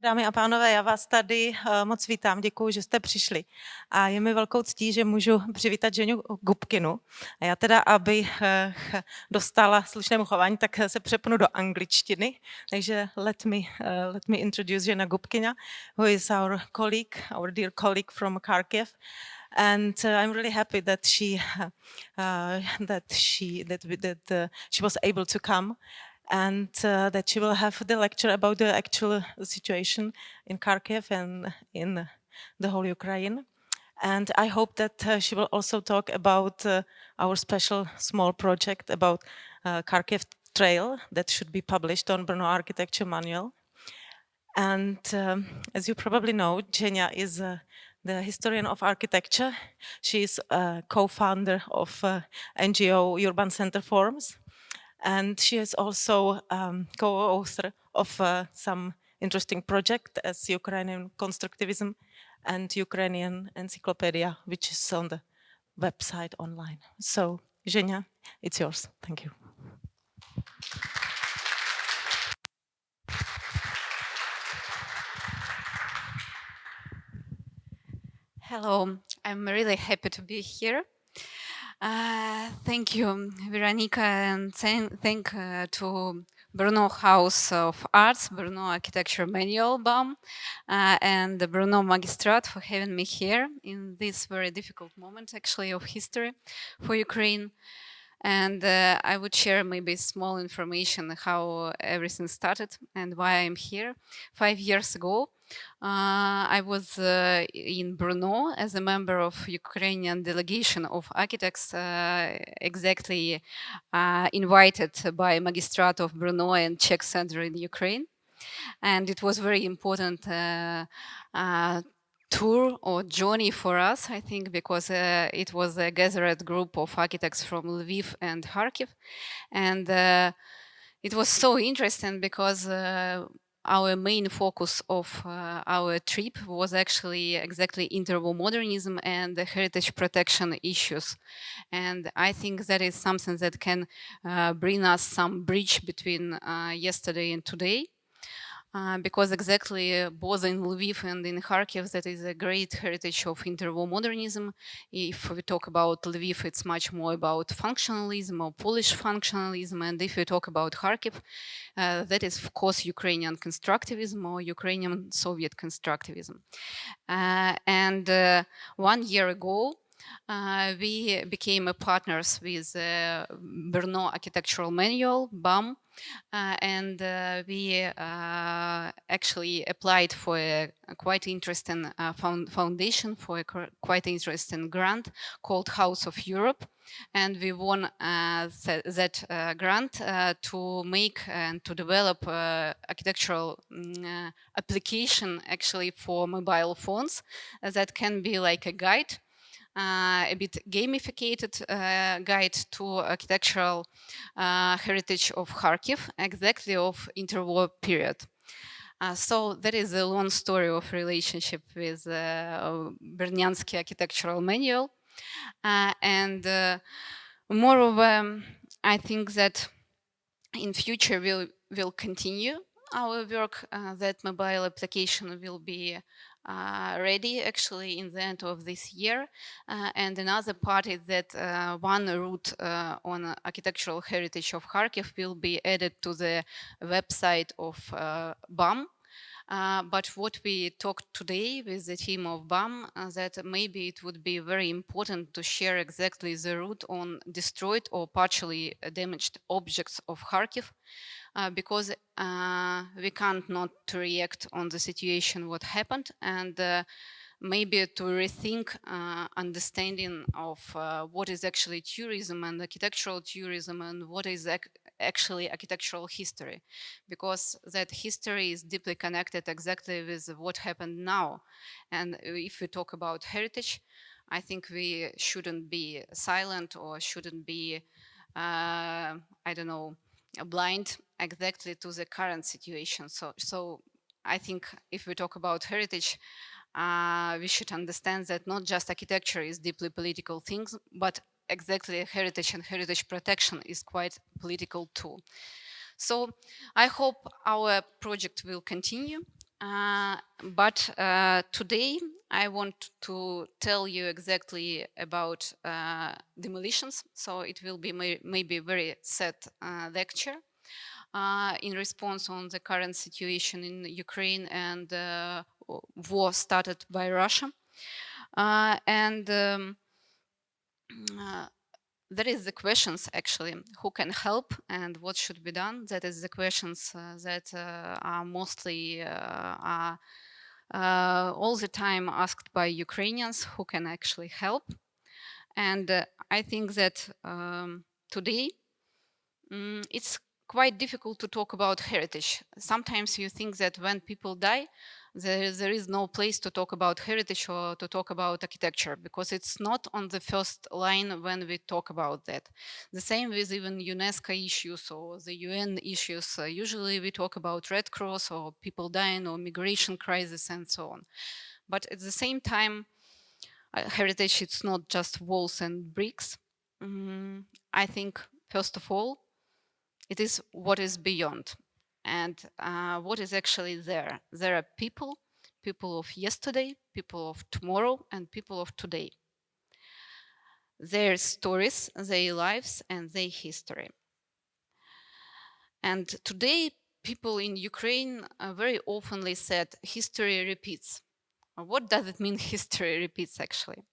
Dámy a pánové, já vás tady moc vítám, děkuji, že jste přišli. A je mi velkou ctí, že můžu přivítat Ženiu Gubkinu. A já teda, aby dostala slušnému chování, tak se přepnu do angličtiny. Takže let me introduce Žena Gubkina, who is our dear colleague from Kharkiv. And I'm really happy that she was able to come. And that she will have the lecture about the actual situation in Kharkiv and in the whole Ukraine. And I hope that she will also talk about our special small project about Kharkiv Trail that should be published on Brno Architecture Manual. And as you probably know, Ženia is the historian of architecture. She is a co-founder of NGO Urban Center Forums. And she is also co-author of some interesting project as Ukrainian constructivism and Ukrainian encyclopedia, which is on the website online. So, Ženia, it's yours. Thank you. Hello, I'm really happy to be here. Thank you, Veronica, and thank to Brno House of Arts, Brno Architecture Manual, BAM, and the Brno Magistrat for having me here in this very difficult moment, actually, of history for Ukraine. And I would share maybe small information how everything started and why I'm here. 5 years ago, I was in Brno as a member of Ukrainian delegation of architects, exactly invited by Magistrat of Brno and Czech Center in Ukraine. And it was very important tour or journey for us, I think, because it was a gathered group of architects from Lviv and Kharkiv. And it was so interesting because our main focus of our trip was actually exactly interwar modernism and the heritage protection issues. And I think that is something that can bring us some bridge between yesterday and today. Because exactly both in Lviv and in Kharkiv, that is a great heritage of interwar modernism. If we talk about Lviv, it's much more about functionalism or Polish functionalism. And if we talk about Kharkiv, that is, of course, Ukrainian constructivism or Ukrainian Soviet constructivism. And 1 year ago, we became partners with Brno Architectural Manual, BAM, and we actually applied for a quite interesting foundation, for a quite interesting grant called House of Europe. And we won that grant to make and to develop architectural application actually for mobile phones that can be like a guide. A bit gamificated guide to architectural heritage of Kharkiv, exactly of interwar period. So that is a long story of relationship with Brnyanский Architectural Manual. And moreover, I think that in future we'll continue our work, that mobile application will be ready actually in the end of this year. And another part is that one route on architectural heritage of Kharkiv will be added to the website of BAM. But what we talked today with the team of BAM, that maybe it would be very important to share exactly the route on destroyed or partially damaged objects of Kharkiv, because we can't not to react on the situation what happened, and maybe to rethink understanding of what is actually tourism and architectural tourism and what is actually architectural history, because that history is deeply connected exactly with what happened now. And if we talk about heritage, I think we shouldn't be silent or shouldn't be, I don't know, blind exactly to the current situation. So I think if we talk about heritage, we should understand that not just architecture is deeply political things, but exactly heritage and heritage protection is quite political too. So I hope our project will continue. But today I want to tell you exactly about demolitions. So it will be maybe a very sad lecture in response on the current situation in Ukraine and war started by Russia. There is the questions actually, who can help and what should be done. That is the questions that are mostly all the time asked by Ukrainians, who can actually help. And I think that today it's quite difficult to talk about heritage. Sometimes you think that when people die, there is no place to talk about heritage or to talk about architecture, because it's not on the first line when we talk about that. The same with even UNESCO issues or the UN issues. Usually we talk about Red Cross or people dying or migration crisis and so on. But at the same time, heritage, it's not just walls and bricks. I think, first of all, it is what is beyond and what is actually there. There are people, people of yesterday, people of tomorrow, and people of today. Their stories, their lives, and their history. And today, people in Ukraine very oftenly said history repeats. What does it mean, history repeats, actually?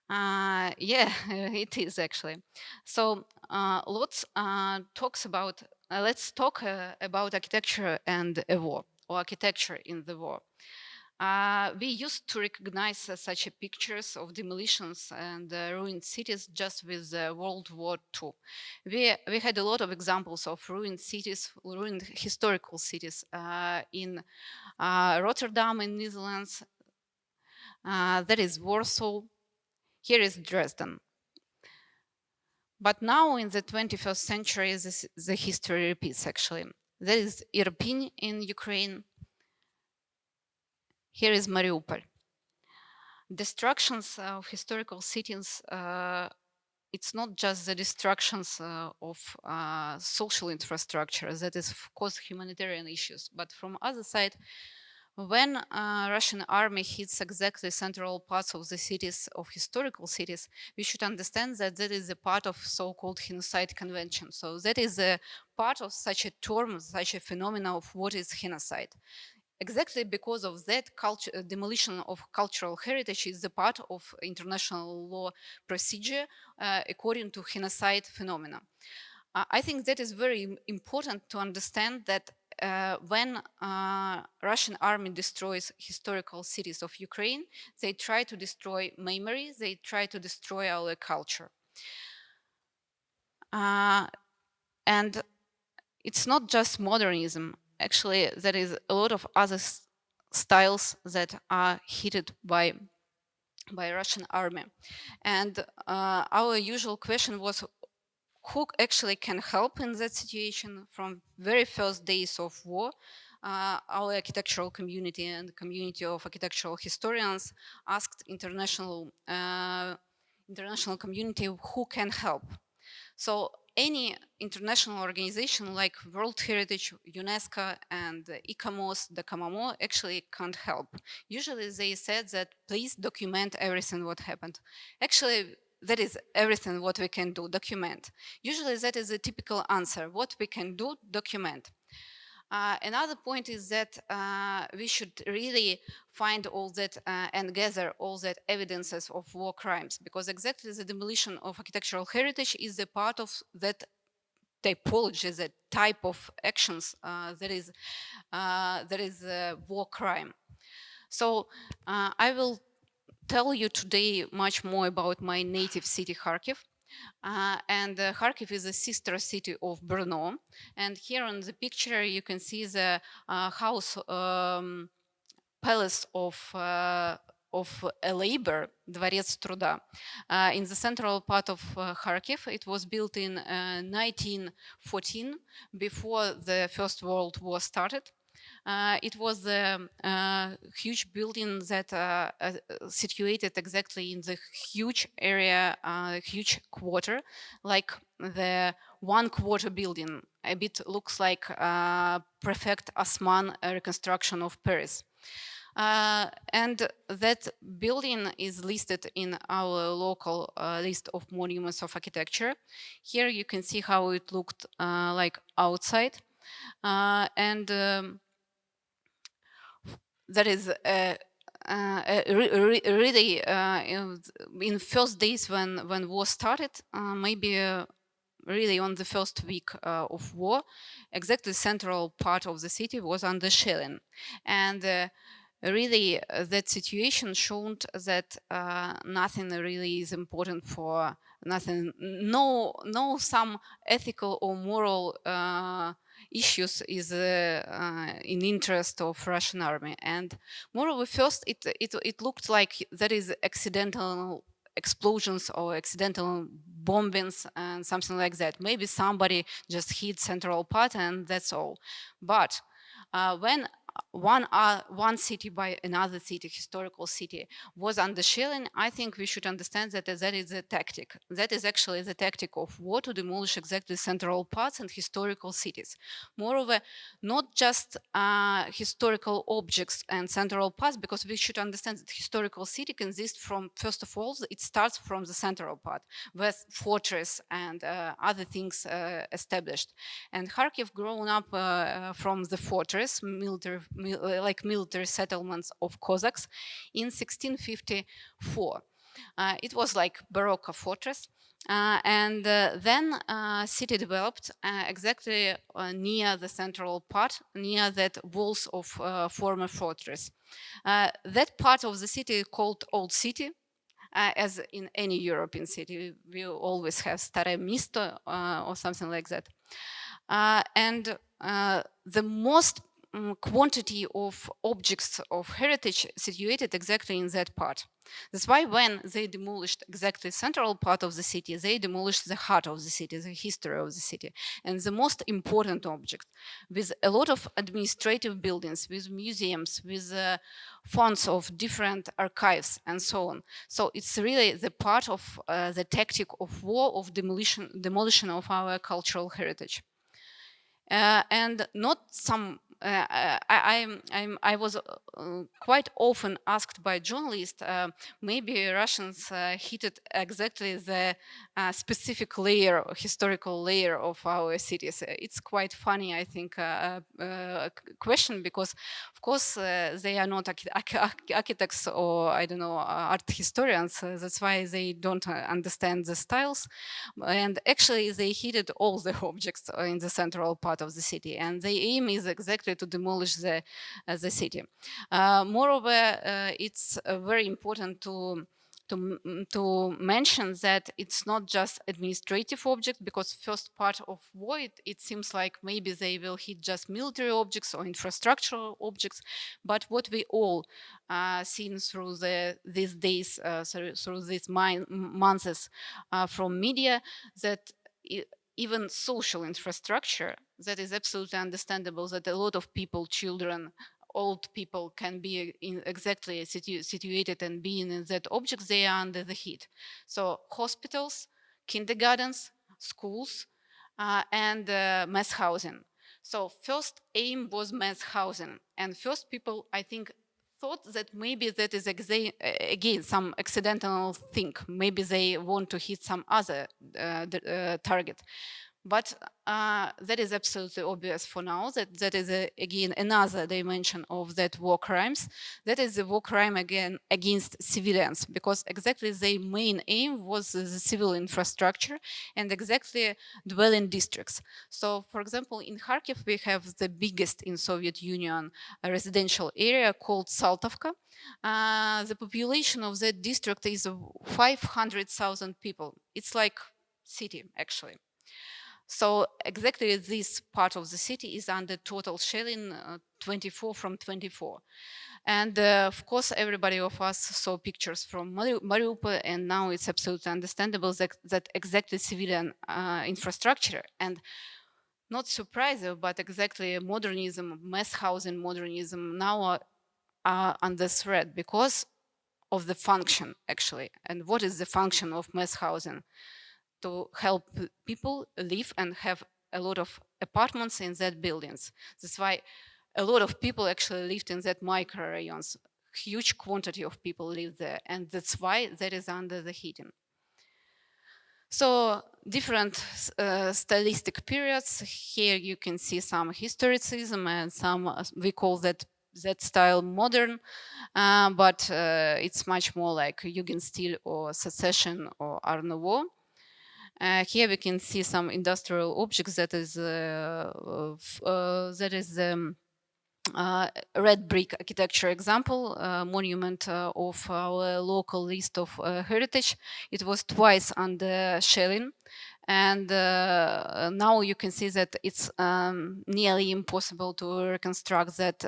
Yeah, it is actually. So lots talks about, let's talk about architecture and a war, or architecture in the war. We used to recognize such pictures of demolitions and ruined cities just with World War II. We had a lot of examples of ruined cities, ruined historical cities in Rotterdam in Netherlands. That is Warsaw. Here is Dresden. But now in the 21st century, the history repeats actually. There is Irpin in Ukraine. Here is Mariupol. Destructions of historical cities, it's not just the destructions of social infrastructure, that is of course humanitarian issues, but from other side, when Russian army hits exactly central parts of the cities, of historical cities, we should understand that that is a part of so-called genocide convention. So that is a part of such a term, such a phenomenon of what is genocide. Exactly because of that, demolition of cultural heritage is a part of international law procedure according to genocide phenomena. I think that is very important to understand that when Russian army destroys historical cities of Ukraine, they try to destroy memory, they try to destroy our culture. And it's not just modernism. Actually, there is a lot of other styles that are heated by Russian army. And our usual question was, who actually can help in that situation? From very first days of war, our architectural community and the community of architectural historians asked international community who can help. So any international organization like World Heritage, UNESCO, and ICOMOS, the Kamamo actually can't help. Usually they said that please document everything what happened. Actually, that is everything what we can do, document. Usually that is a typical answer. What we can do, document. Another point is that we should really find all that and gather all that evidences of war crimes, because exactly the demolition of architectural heritage is a part of that typology, that type of actions that is a war crime. So I will tell you today much more about my native city, Kharkiv. And Kharkiv is a sister city of Brno. And here on the picture, you can see the house palace of a labor, Dvorets Truda, in the central part of Kharkiv. It was built in 1914, before the First World War started. It was a huge building that situated exactly in the huge area, huge quarter, like the one-quarter building. A bit looks like Prefect Osman reconstruction of Paris. And that building is listed in our local list of monuments of architecture. Here you can see how it looked like outside. And that is really in first days when war started, maybe really on the first week of war, exactly the central part of the city was under shelling. And really that situation showed that nothing really is important for nothing, no some ethical or moral issues is in interest of Russian army. And moreover, first it looked like there is accidental explosions or accidental bombings and something like that. Maybe somebody just hit central part and that's all. But when one city by another city, historical city, was under shelling, I think we should understand that that is a tactic. That is actually the tactic of war to demolish exactly central parts and historical cities. Moreover, not just historical objects and central parts, because we should understand that historical city consists from, first of all, it starts from the central part, with fortress and other things established. And Kharkiv grown up from the fortress, military settlements of Cossacks in 1654. It was like Baroque fortress. Then city developed exactly near the central part, near that walls of former fortress. That part of the city called Old City. As in any European city, we always have Staré Misto or something like that. And the most quantity of objects of heritage situated exactly in that part. That's why when they demolished exactly central part of the city, they demolished the heart of the city, the history of the city, and the most important object, with a lot of administrative buildings, with museums, with fonts of different archives, and so on. So it's really the part of the tactic of war, of demolition of our cultural heritage. And not some. I was quite often asked by journalists, maybe Russians hit exactly the specific layer, historical layer of our cities. It's quite funny, I think, question, because of course they are not architects or I don't know art historians. That's why they don't understand the styles. And actually, they hit all the objects in the central part of the city, and the aim is exactly to demolish the city. Moreover, it's very important to mention that it's not just administrative objects, because first part of war, it seems like maybe they will hit just military objects or infrastructural objects, but what we all seen through these days, through these months from media, that even social infrastructure, that is absolutely understandable that a lot of people, children, old people can be exactly situated and being in that objects, they are under the heat. So hospitals, kindergartens, schools, and mass housing. So first aim was mass housing, and first people, I think, thought that maybe that is again some accidental thing. Maybe they want to hit some other target. But that is absolutely obvious for now. That is again another dimension of that war crimes. That is the war crime again against civilians, because exactly their main aim was the civil infrastructure and exactly dwelling districts. So, for example, in Kharkiv we have the biggest in Soviet Union residential area called Saltovka. The population of that district is 500,000 people. It's like city actually. So exactly this part of the city is under total shelling, 24 from 24. And of course, everybody of us saw pictures from Mariupol, and now it's absolutely understandable that exactly civilian infrastructure and not surprising, but exactly modernism, mass housing modernism now are under threat because of the function actually. And what is the function of mass housing? to help people live and have a lot of apartments in that buildings. That's why a lot of people actually lived in that micro-rayons. Huge quantity of people live there, and that's why that is under the heating. So different stylistic periods. Here you can see some historicism and some, we call that style modern, but it's much more like Jugendstil or Secession or Art Nouveau. Here we can see some industrial objects that is red brick architecture example, monument of our local list of heritage. It was twice under shelling, and now you can see that it's nearly impossible to reconstruct that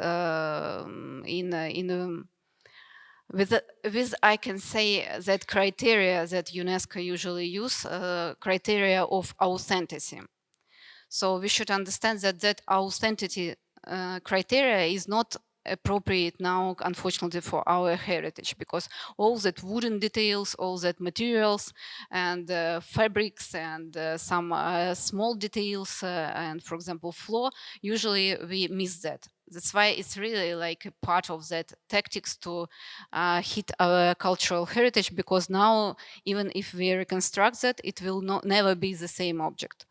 with I can say that criteria that UNESCO usually use, criteria of authenticity. So we should understand that that authenticity criteria is not appropriate now, unfortunately, for our heritage, because all that wooden details, all that materials and fabrics and some small details and, for example, floor, usually we miss that. That's why it's really like a part of that tactics to hit our cultural heritage, because now, even if we reconstruct that, it will never be the same object.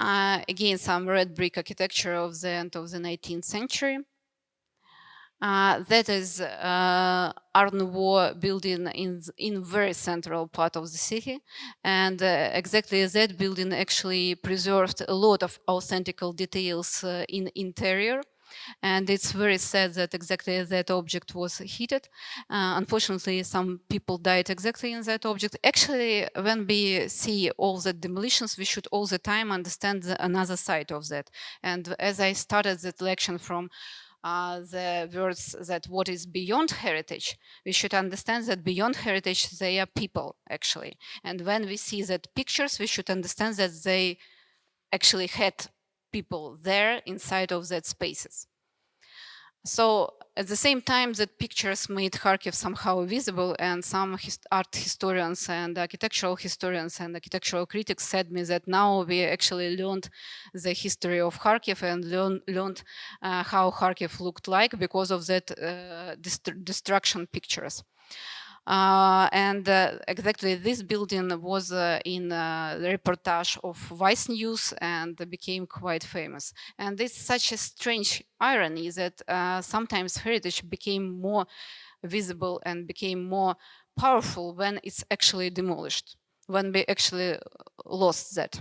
Again, some red brick architecture of the end of the 19th century. That is Art Nouveau building in very central part of the city, and exactly that building actually preserved a lot of authentical details in interior. And it's very sad that exactly that object was heated. Unfortunately, some people died exactly in that object. Actually, when we see all the demolitions, we should all the time understand another side of that. And as I started that lecture from the words that what is beyond heritage, we should understand that beyond heritage, they are people, actually. And when we see that pictures, we should understand that they actually had people there inside of that spaces. So at the same time that pictures made Kharkiv somehow visible, and some art historians and architectural historians and architectural critics said me that now we actually learned the history of Kharkiv and learned how Kharkiv looked like because of that destruction pictures. Exactly this building was in the reportage of Vice News and became quite famous. And it's such a strange irony that sometimes heritage became more visible and became more powerful when it's actually demolished, when we actually lost that.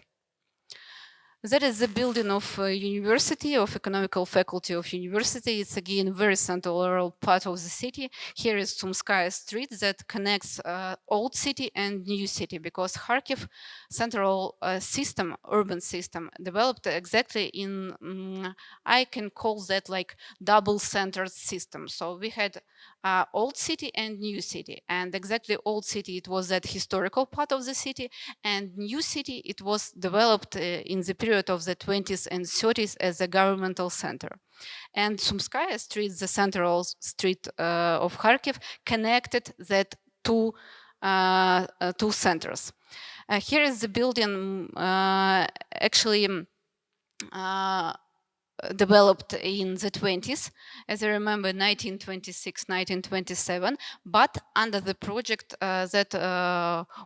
That is the building of university, of economical faculty of university. It's again very central part of the city. Here is Sumskaya Street that connects old city and new city, because Kharkiv central system, urban system, developed exactly in, I can call that like double-centered system. So we had old city and new city, and exactly old city, it was that historical part of the city, and new city, it was developed in the period of the 20s and 30s as a governmental center. And Sumskaya Street, the central street of Kharkiv, connected that two centers. Here is the building actually developed in the 20s, as I remember, 1926, 1927, but under the project that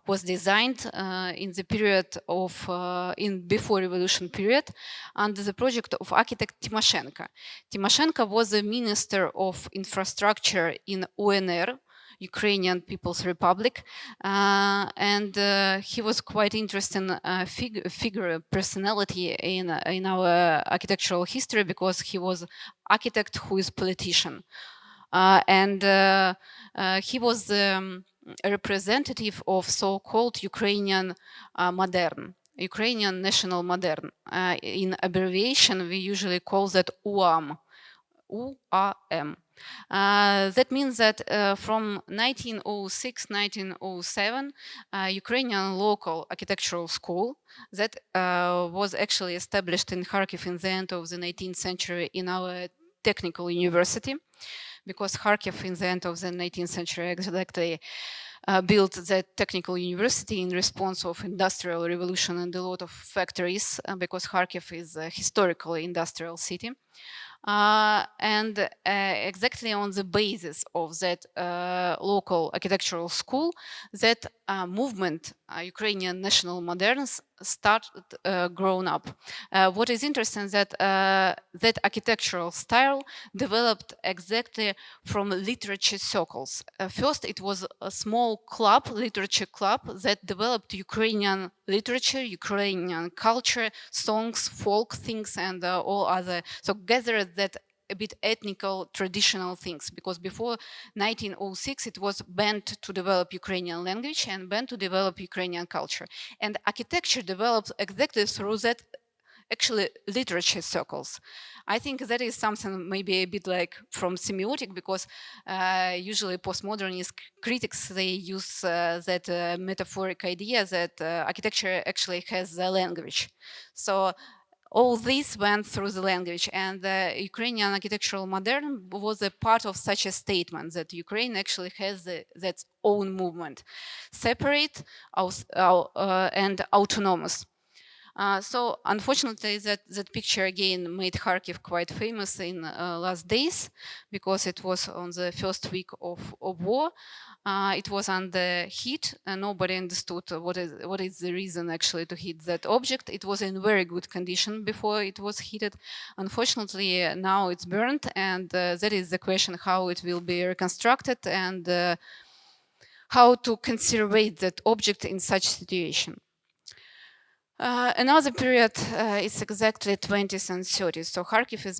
was designed in the period of, in before revolution period, under the project of architect Timoshenko. Timoshenko was the Minister of Infrastructure in UNR, Ukrainian People's Republic, and he was quite interesting figure, personality in our architectural history, because he was architect who is politician, and he was the representative of so-called Ukrainian modern. Ukrainian national modern. In abbreviation, we usually call that UAM. UAM. That means that from 1906-1907, Ukrainian local architectural school that was actually established in Kharkiv in the end of the 19th century in our technical university, because Kharkiv in the end of the 19th century exactly built the technical university in response of industrial revolution and a lot of factories, because Kharkiv is a historical industrial city. And exactly on the basis of that local architectural school, that movement, Ukrainian national moderns, started grown up. What is interesting that that architectural style developed exactly from literature circles. First, it was a small club, literature club, that developed Ukrainian literature, Ukrainian culture, songs, folk things, and all other. So gathered that a bit ethnical, traditional things, because before 1906 it was banned to develop Ukrainian language and banned to develop Ukrainian culture. And architecture developed exactly through that actually literature circles. I think that is something maybe a bit like from semiotic, because usually postmodernist critics, they use that metaphoric idea that architecture actually has a language. So all this went through the language, and the Ukrainian architectural modern was a part of such a statement that Ukraine actually has that own movement, separate and autonomous. So unfortunately, that picture again made Kharkiv quite famous in last days, because it was on the first week of war. It was under heat, and nobody understood what is the reason actually to heat that object. It was in very good condition before it was heated. Unfortunately, now it's burnt, and that is the question how it will be reconstructed and how to conserve that object in such situation. Another period is exactly 20th and 30th. So Kharkiv is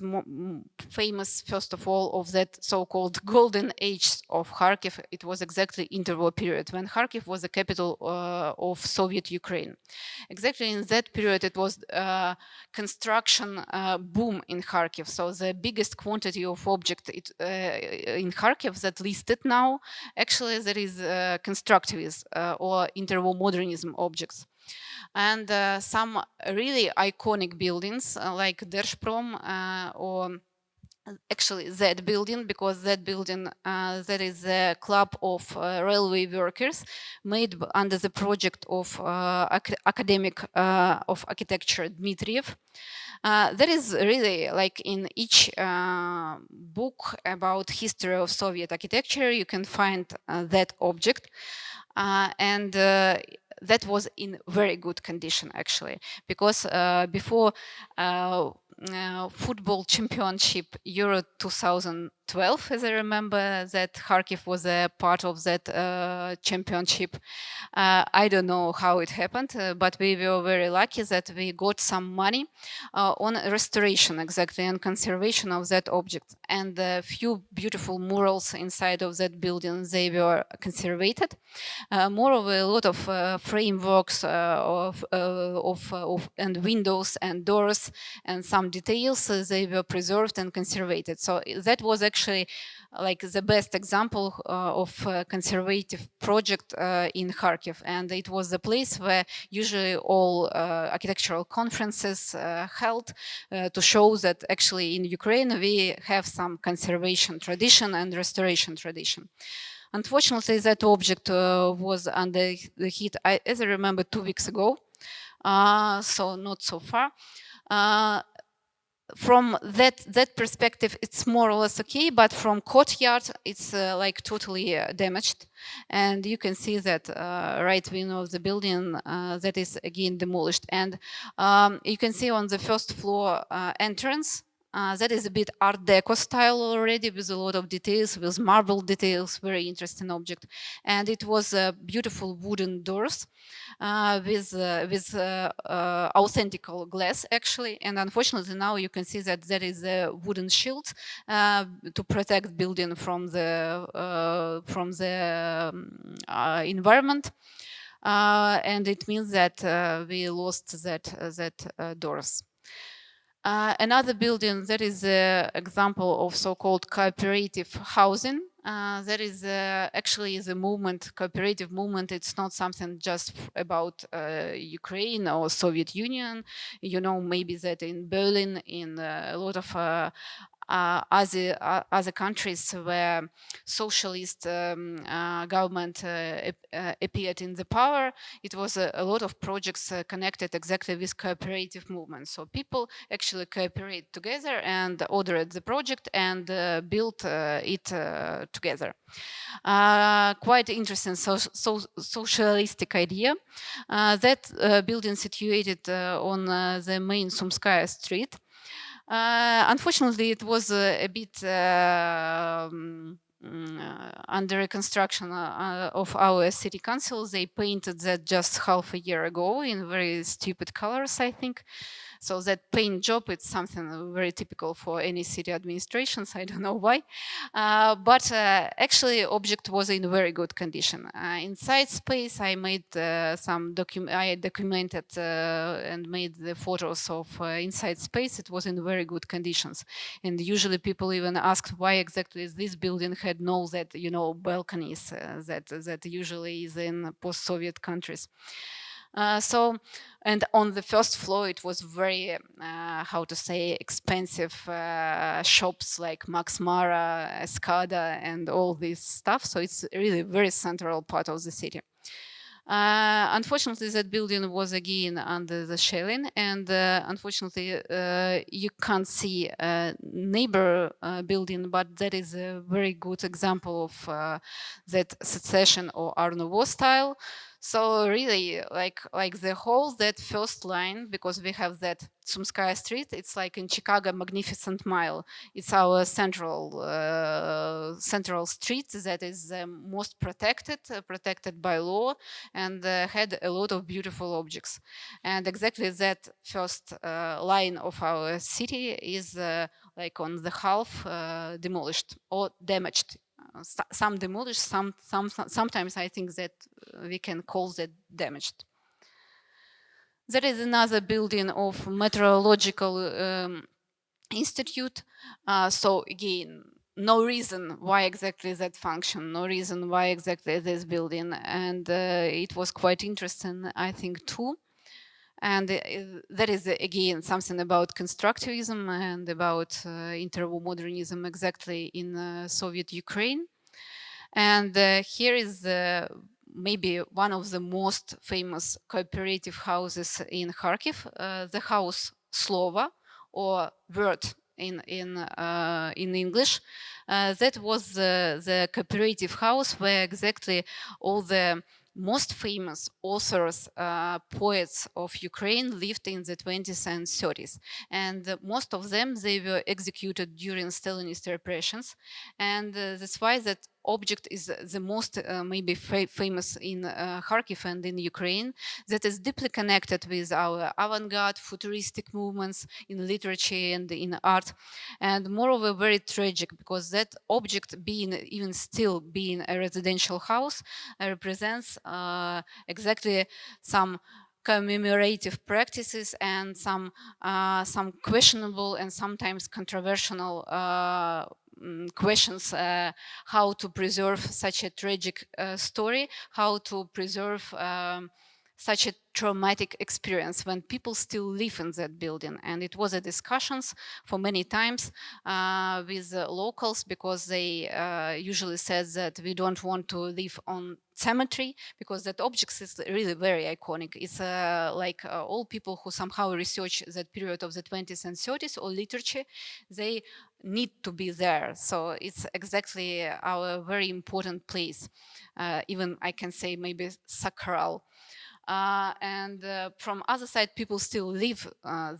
famous, first of all, of that so-called golden age of Kharkiv. It was exactly interwar period when Kharkiv was the capital of Soviet Ukraine. Exactly in that period, it was construction boom in Kharkiv. So the biggest quantity of object in Kharkiv that listed now, actually there is constructivism or interwar modernism objects. And some really iconic buildings like Держпром or actually that building, because that building that is a club of railway workers made under the project of academic of architecture Dmitriev. That is really like in each book about history of Soviet architecture, you can find that object. And that was in very good condition actually, because before football championship Euro 2012, as I remember, that Kharkiv was a part of that championship. I don't know how it happened, but we were very lucky that we got some money on restoration exactly and conservation of that object. And a few beautiful murals inside of that building, they were conservated. Moreover, a lot of frameworks and windows and doors and some details, they were preserved and conservated. So that was actually like the best example of a conservative project in Kharkiv. And it was the place where usually all architectural conferences held to show that actually in Ukraine we have some conservation tradition and restoration tradition. Unfortunately, that object was under the heat, as I remember, 2 weeks ago, so not so far. From that perspective, it's more or less okay, but from courtyard, it's like totally damaged. And you can see that right wing of the building that is again demolished. And you can see on the first floor entrance, that is a bit Art Deco style already, with a lot of details, with marble details, very interesting object. And it was beautiful wooden doors with authentic glass actually. And unfortunately now you can see that there is a wooden shield to protect building from the environment. And it means that we lost that doors. Another building that is an example of so-called cooperative housing. That is actually the movement, cooperative movement. It's not something just about Ukraine or Soviet Union. You know, maybe that in Berlin, in a lot of other countries where socialist government appeared in the power, it was a lot of projects connected exactly with cooperative movements. So people actually cooperate together and ordered the project and built it together. Quite interesting socialistic idea. That building situated on the main Sumskaya street. Unfortunately, it was a bit under reconstruction of our city council. They painted that just half a year ago in very stupid colors, I think. So that paint job, it's something very typical for any city administrations. I don't know why. But actually, object was in very good condition. Inside space, I made I documented and made the photos of inside space. It was in very good conditions. And usually people even asked why exactly this building had no that, balconies that usually is in post-Soviet countries. And on the first floor, it was very, expensive shops like Max Mara, Escada, and all this stuff. So it's really very central part of the city. Unfortunately, that building was again under the shelling, and unfortunately, you can't see a neighbor building, but that is a very good example of that secession or Art Nouveau style. So really, like the whole that first line, because we have that Sumskaya Street, it's like in Chicago, Magnificent Mile. It's our central street that is the most protected by law, and had a lot of beautiful objects. And exactly that first line of our city is like on the half demolished or damaged. Some demolished, sometimes I think that we can call that damaged. There is another building of Meteorological Institute. So again, no reason why exactly that function, no reason why exactly this building. And it was quite interesting, I think, too. And that is, again, something about constructivism and about interwar modernism exactly in Soviet Ukraine. And here is maybe one of the most famous cooperative houses in Kharkiv, the house Slova, or word in English. That was the cooperative house where exactly all the most famous authors, poets of Ukraine lived in the 20s and 30s. And most of them, they were executed during Stalinist repressions. And that's why that object is the most maybe famous in Kharkiv and in Ukraine, that is deeply connected with our avant-garde futuristic movements in literature and in art, and moreover very tragic, because that object, being even still being a residential house, represents exactly some commemorative practices and some questionable and sometimes controversial questions, how to preserve such a tragic story, how to preserve such a traumatic experience when people still live in that building. And it was a discussions for many times with locals, because they usually said that we don't want to live on cemetery, because that object is really very iconic. It's like all people who somehow research that period of the 20s and 30s or literature, they need to be there. So it's exactly our very important place. Even I can say maybe sacral. And from other side, people still live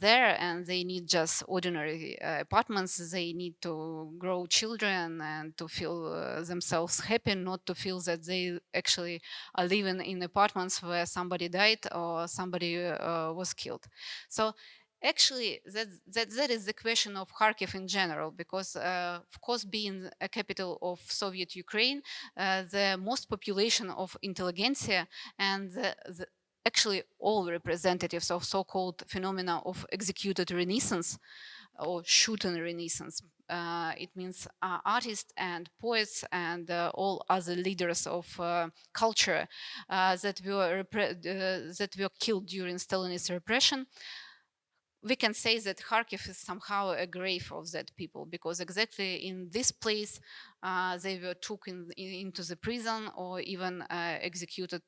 there, and they need just ordinary apartments. They need to grow children and to feel themselves happy, not to feel that they actually are living in apartments where somebody died or somebody was killed. So actually, that is the question of Kharkiv in general, because of course, being a capital of Soviet Ukraine, the most population of intelligentsia and actually all representatives of so-called phenomena of executed renaissance or shooting renaissance. It means artists and poets and all other leaders of culture that were killed during Stalinist repression. we can say that Kharkiv is somehow a grave of that people, because exactly in this place they were taken into the prison or even executed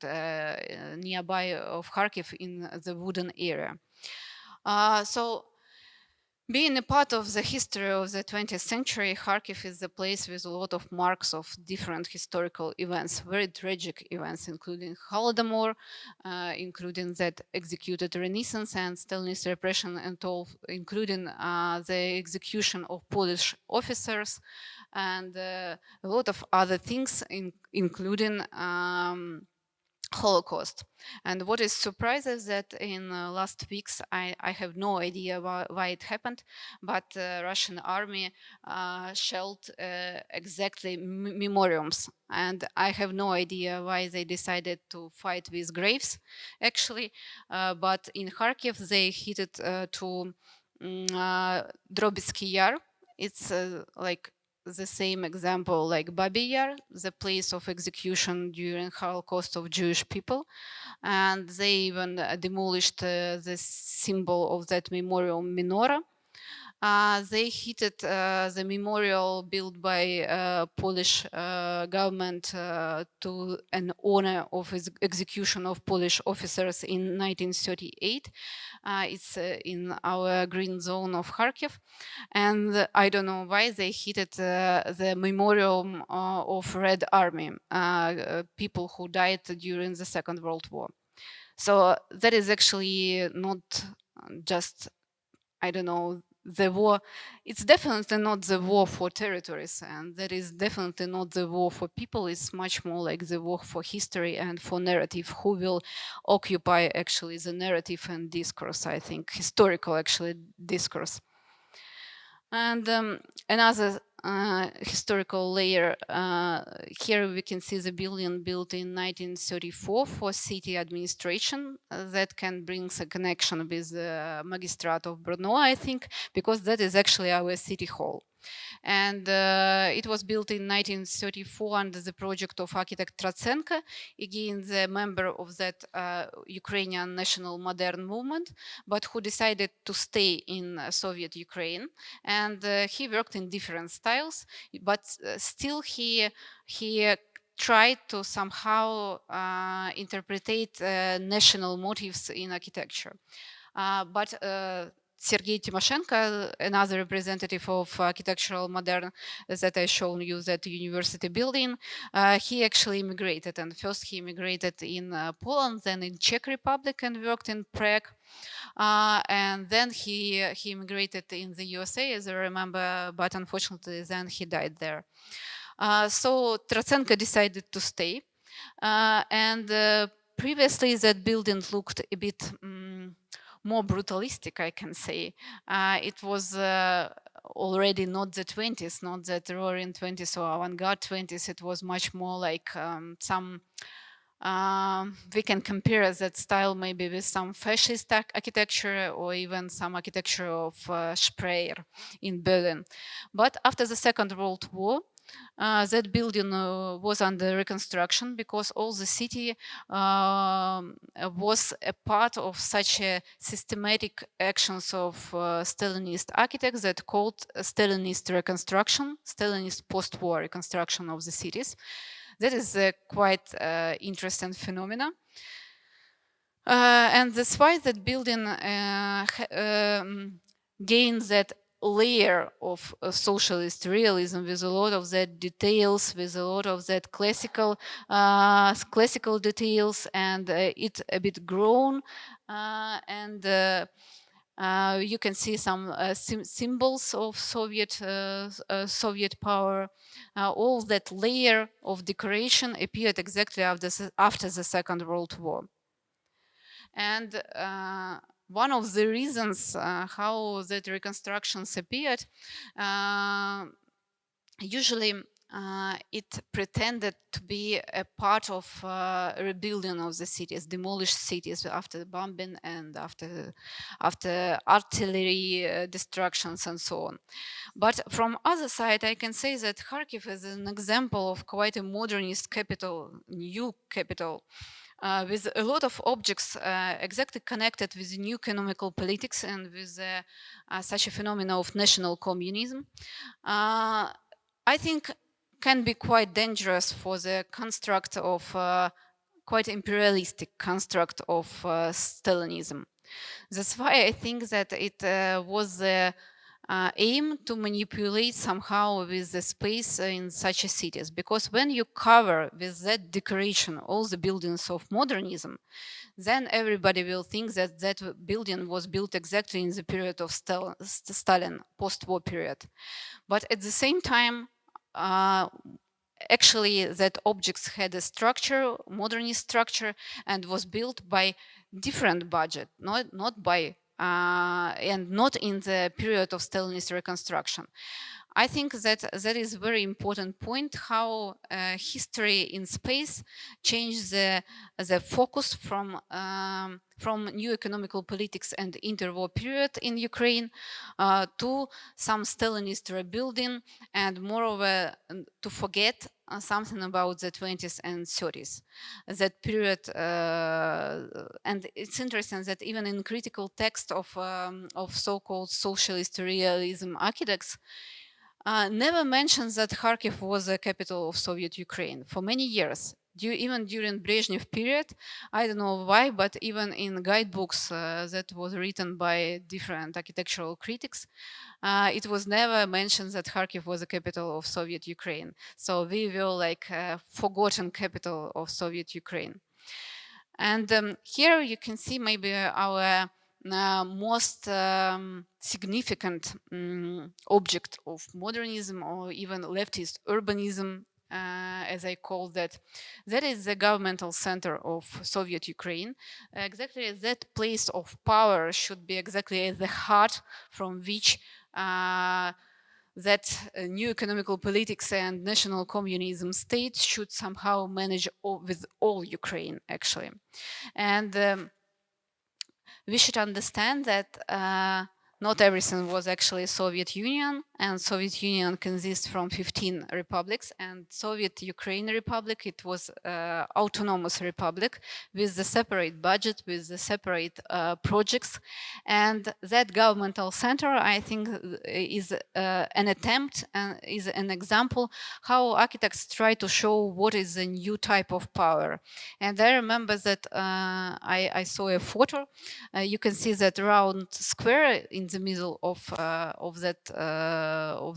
nearby of Kharkiv in the wooden area. So being a part of the history of the 20th century, Kharkiv is a place with a lot of marks of different historical events, very tragic events, including Holodomor, including that executed Renaissance and Stalinist repression, and all, including the execution of Polish officers, and a lot of other things, including Holocaust. And what is surprising is that in last weeks, I have no idea why it happened, but Russian army shelled exactly memoriams. And I have no idea why they decided to fight with graves, actually. But in Kharkiv, they hit it to Drobitsky Yar. It's like the same example like Babi Yar, the place of execution during Holocaust of Jewish people. And they even demolished the symbol of that memorial menorah. They hit it, the memorial built by Polish government to an honor of execution of Polish officers in 1938. It's in our green zone of Kharkiv. And I don't know why they hit it, the memorial of Red Army, people who died during the Second World War. So that is actually not just, I don't know, the war. It's definitely not the war for territories, and that is definitely not the war for people. It's much more like the war for history and for narrative, who will occupy actually the narrative and discourse, I think, historical actually discourse. And another historical layer, here we can see the building built in 1934 for city administration. That can bring a connection with the Magistrate of Brno, I think, because that is actually our city hall. And it was built in 1934 under the project of architect Tratsenko, again the member of that Ukrainian national modern movement, but who decided to stay in Soviet Ukraine. And he worked in different styles, but still he tried to somehow interpret national motives in architecture. But Sergei Timoshenko, another representative of architectural modern that I shown you, that university building, he actually immigrated. And first he immigrated in Poland, then in Czech Republic, and worked in Prague. And then he immigrated in the USA, as I remember, but unfortunately then he died there. So Tratsenko decided to stay. And previously that building looked a bit more brutalistic, I can say. It was already not the 20s, not that roaring 20s or avant-garde 20s. It was much more like some, we can compare that style maybe with some fascist architecture or even some architecture of Speyer in Berlin. But after the Second World War, that building was under reconstruction because all the city was a part of such a systematic actions of Stalinist architects that called Stalinist reconstruction, Stalinist post-war reconstruction of the cities. That is a quite interesting phenomena. And that's why that building gained that layer of socialist realism with a lot of that details, with a lot of that classical details, and it a bit grown, and you can see some symbols of Soviet power. All that layer of decoration appeared exactly after the Second World War. And one of the reasons how that reconstructions appeared, usually it pretended to be a part of rebuilding of the cities, demolished cities after the bombing and after artillery destructions and so on. But from other side, I can say that Kharkiv is an example of quite a modernist capital, new capital, with a lot of objects exactly connected with new economical politics and with such a phenomenon of national communism, I think can be quite dangerous for the construct of quite imperialistic construct of Stalinism. That's why I think that it was the aim to manipulate somehow with the space in such a cities, because when you cover with that decoration all the buildings of modernism, then everybody will think that that building was built exactly in the period of Stalin, post-war period. But at the same time, actually that objects had a structure, modernist structure, and was built by different budget, not by and not in the period of Stalinist reconstruction. I think that that is a very important point, how history in space changed the focus from new economical politics and interwar period in Ukraine to some Stalinist rebuilding, and moreover to forget something about the 20s and 30s, that period. And it's interesting that even in critical text of so-called socialist realism architects, never mentions that Kharkiv was the capital of Soviet Ukraine for many years. Even during Brezhnev period, I don't know why, but even in guidebooks that was written by different architectural critics, it was never mentioned that Kharkiv was the capital of Soviet Ukraine. So we were like forgotten capital of Soviet Ukraine. And here you can see maybe our most significant object of modernism, or even leftist urbanism, as I call that. That is the governmental center of Soviet Ukraine. Exactly that place of power should be exactly at the heart from which that new economical politics and national communism state should somehow manage with all Ukraine, actually. And we should understand that not everything was actually Soviet Union, and Soviet Union consists from 15 republics, and Soviet Ukraine Republic, it was autonomous republic with the separate budget, with the separate projects. And that governmental center, I think, is an attempt and is an example how architects try to show what is a new type of power. And I remember that I saw a photo. You can see that round square in the middle of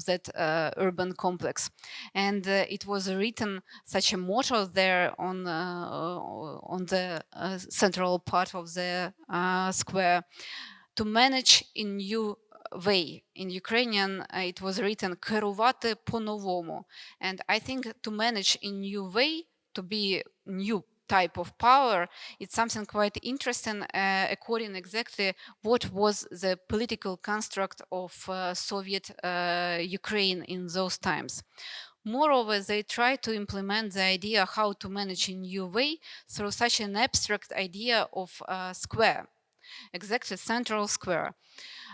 that urban complex, and it was written such a motto there on the central part of the square: to manage in new way. In Ukrainian, it was written "керувати по-новому," and I think to manage in new way, to be new type of power, it's something quite interesting, according exactly what was the political construct of Soviet Ukraine in those times. Moreover, they try to implement the idea how to manage in new way through such an abstract idea of square, exactly central square.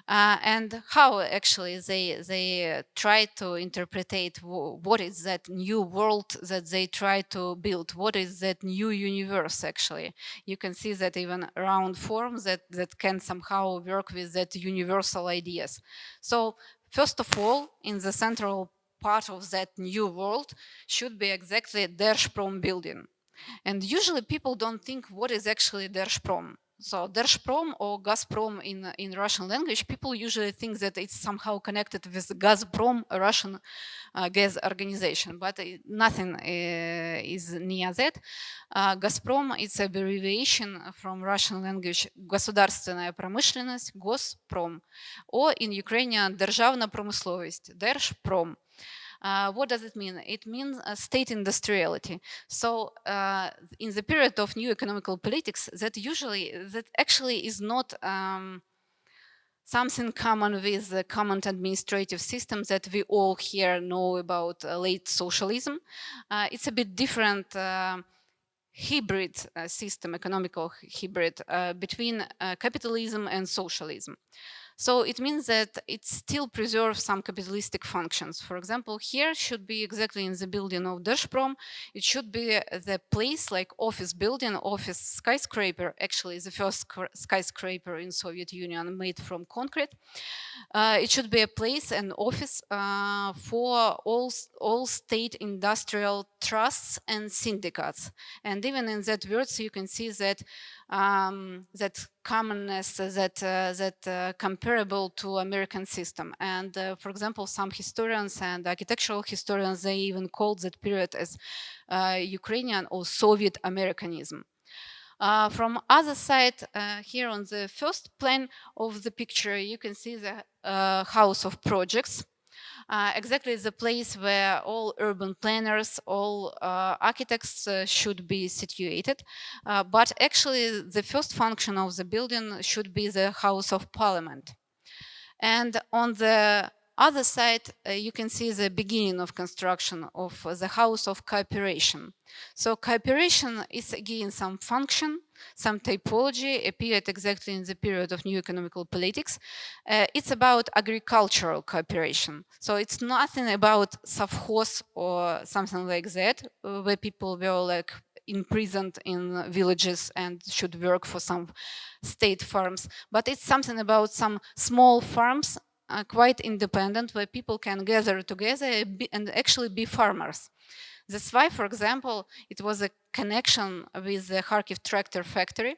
And how actually they try to interpret what is that new world that they try to build, what is that new universe. Actually, you can see that even round forms that can somehow work with that universal ideas. So first of all, in the central part of that new world should be exactly Держпром building. And usually people don't think what is actually Держпром. So Держпром or Gazprom in Russian language, people usually think that it's somehow connected with Gazprom, a Russian gas organization, but nothing is near that. Gazprom is an abbreviation from Russian language государственная промышленность, Госпром, or in Ukrainian державна промисловість, Держпром. What does it mean? It means state industriality. So in the period of new economical politics, that actually is not something common with the common administrative system that we all here know about late socialism. It's a bit different hybrid system, economical hybrid between capitalism and socialism. So it means that it still preserves some capitalistic functions. For example, here should be exactly in the building of Держпром. It should be the place like office building, office skyscraper, actually the first skyscraper in Soviet Union made from concrete. It should be a place, an office for all state industrial trusts and syndicates. And even in that words, you can see that that commonness, that comparable to American system. And for example, some historians and architectural historians, they even called that period as Ukrainian or Soviet Americanism. From other side, here on the first plan of the picture, you can see the house of projects. Exactly the place where all urban planners, all architects should be situated. But actually, the first function of the building should be the House of Parliament. And on the other side, you can see the beginning of construction of the House of Cooperation. So cooperation is again some function, some typology appeared exactly in the period of new economical politics. It's about agricultural cooperation. So it's nothing about совхоз or something like that, where people were like imprisoned in villages and should work for some state farms, but it's something about some small farms, quite independent, where people can gather together and actually be farmers. That's why, for example, it was a connection with the Kharkiv tractor factory,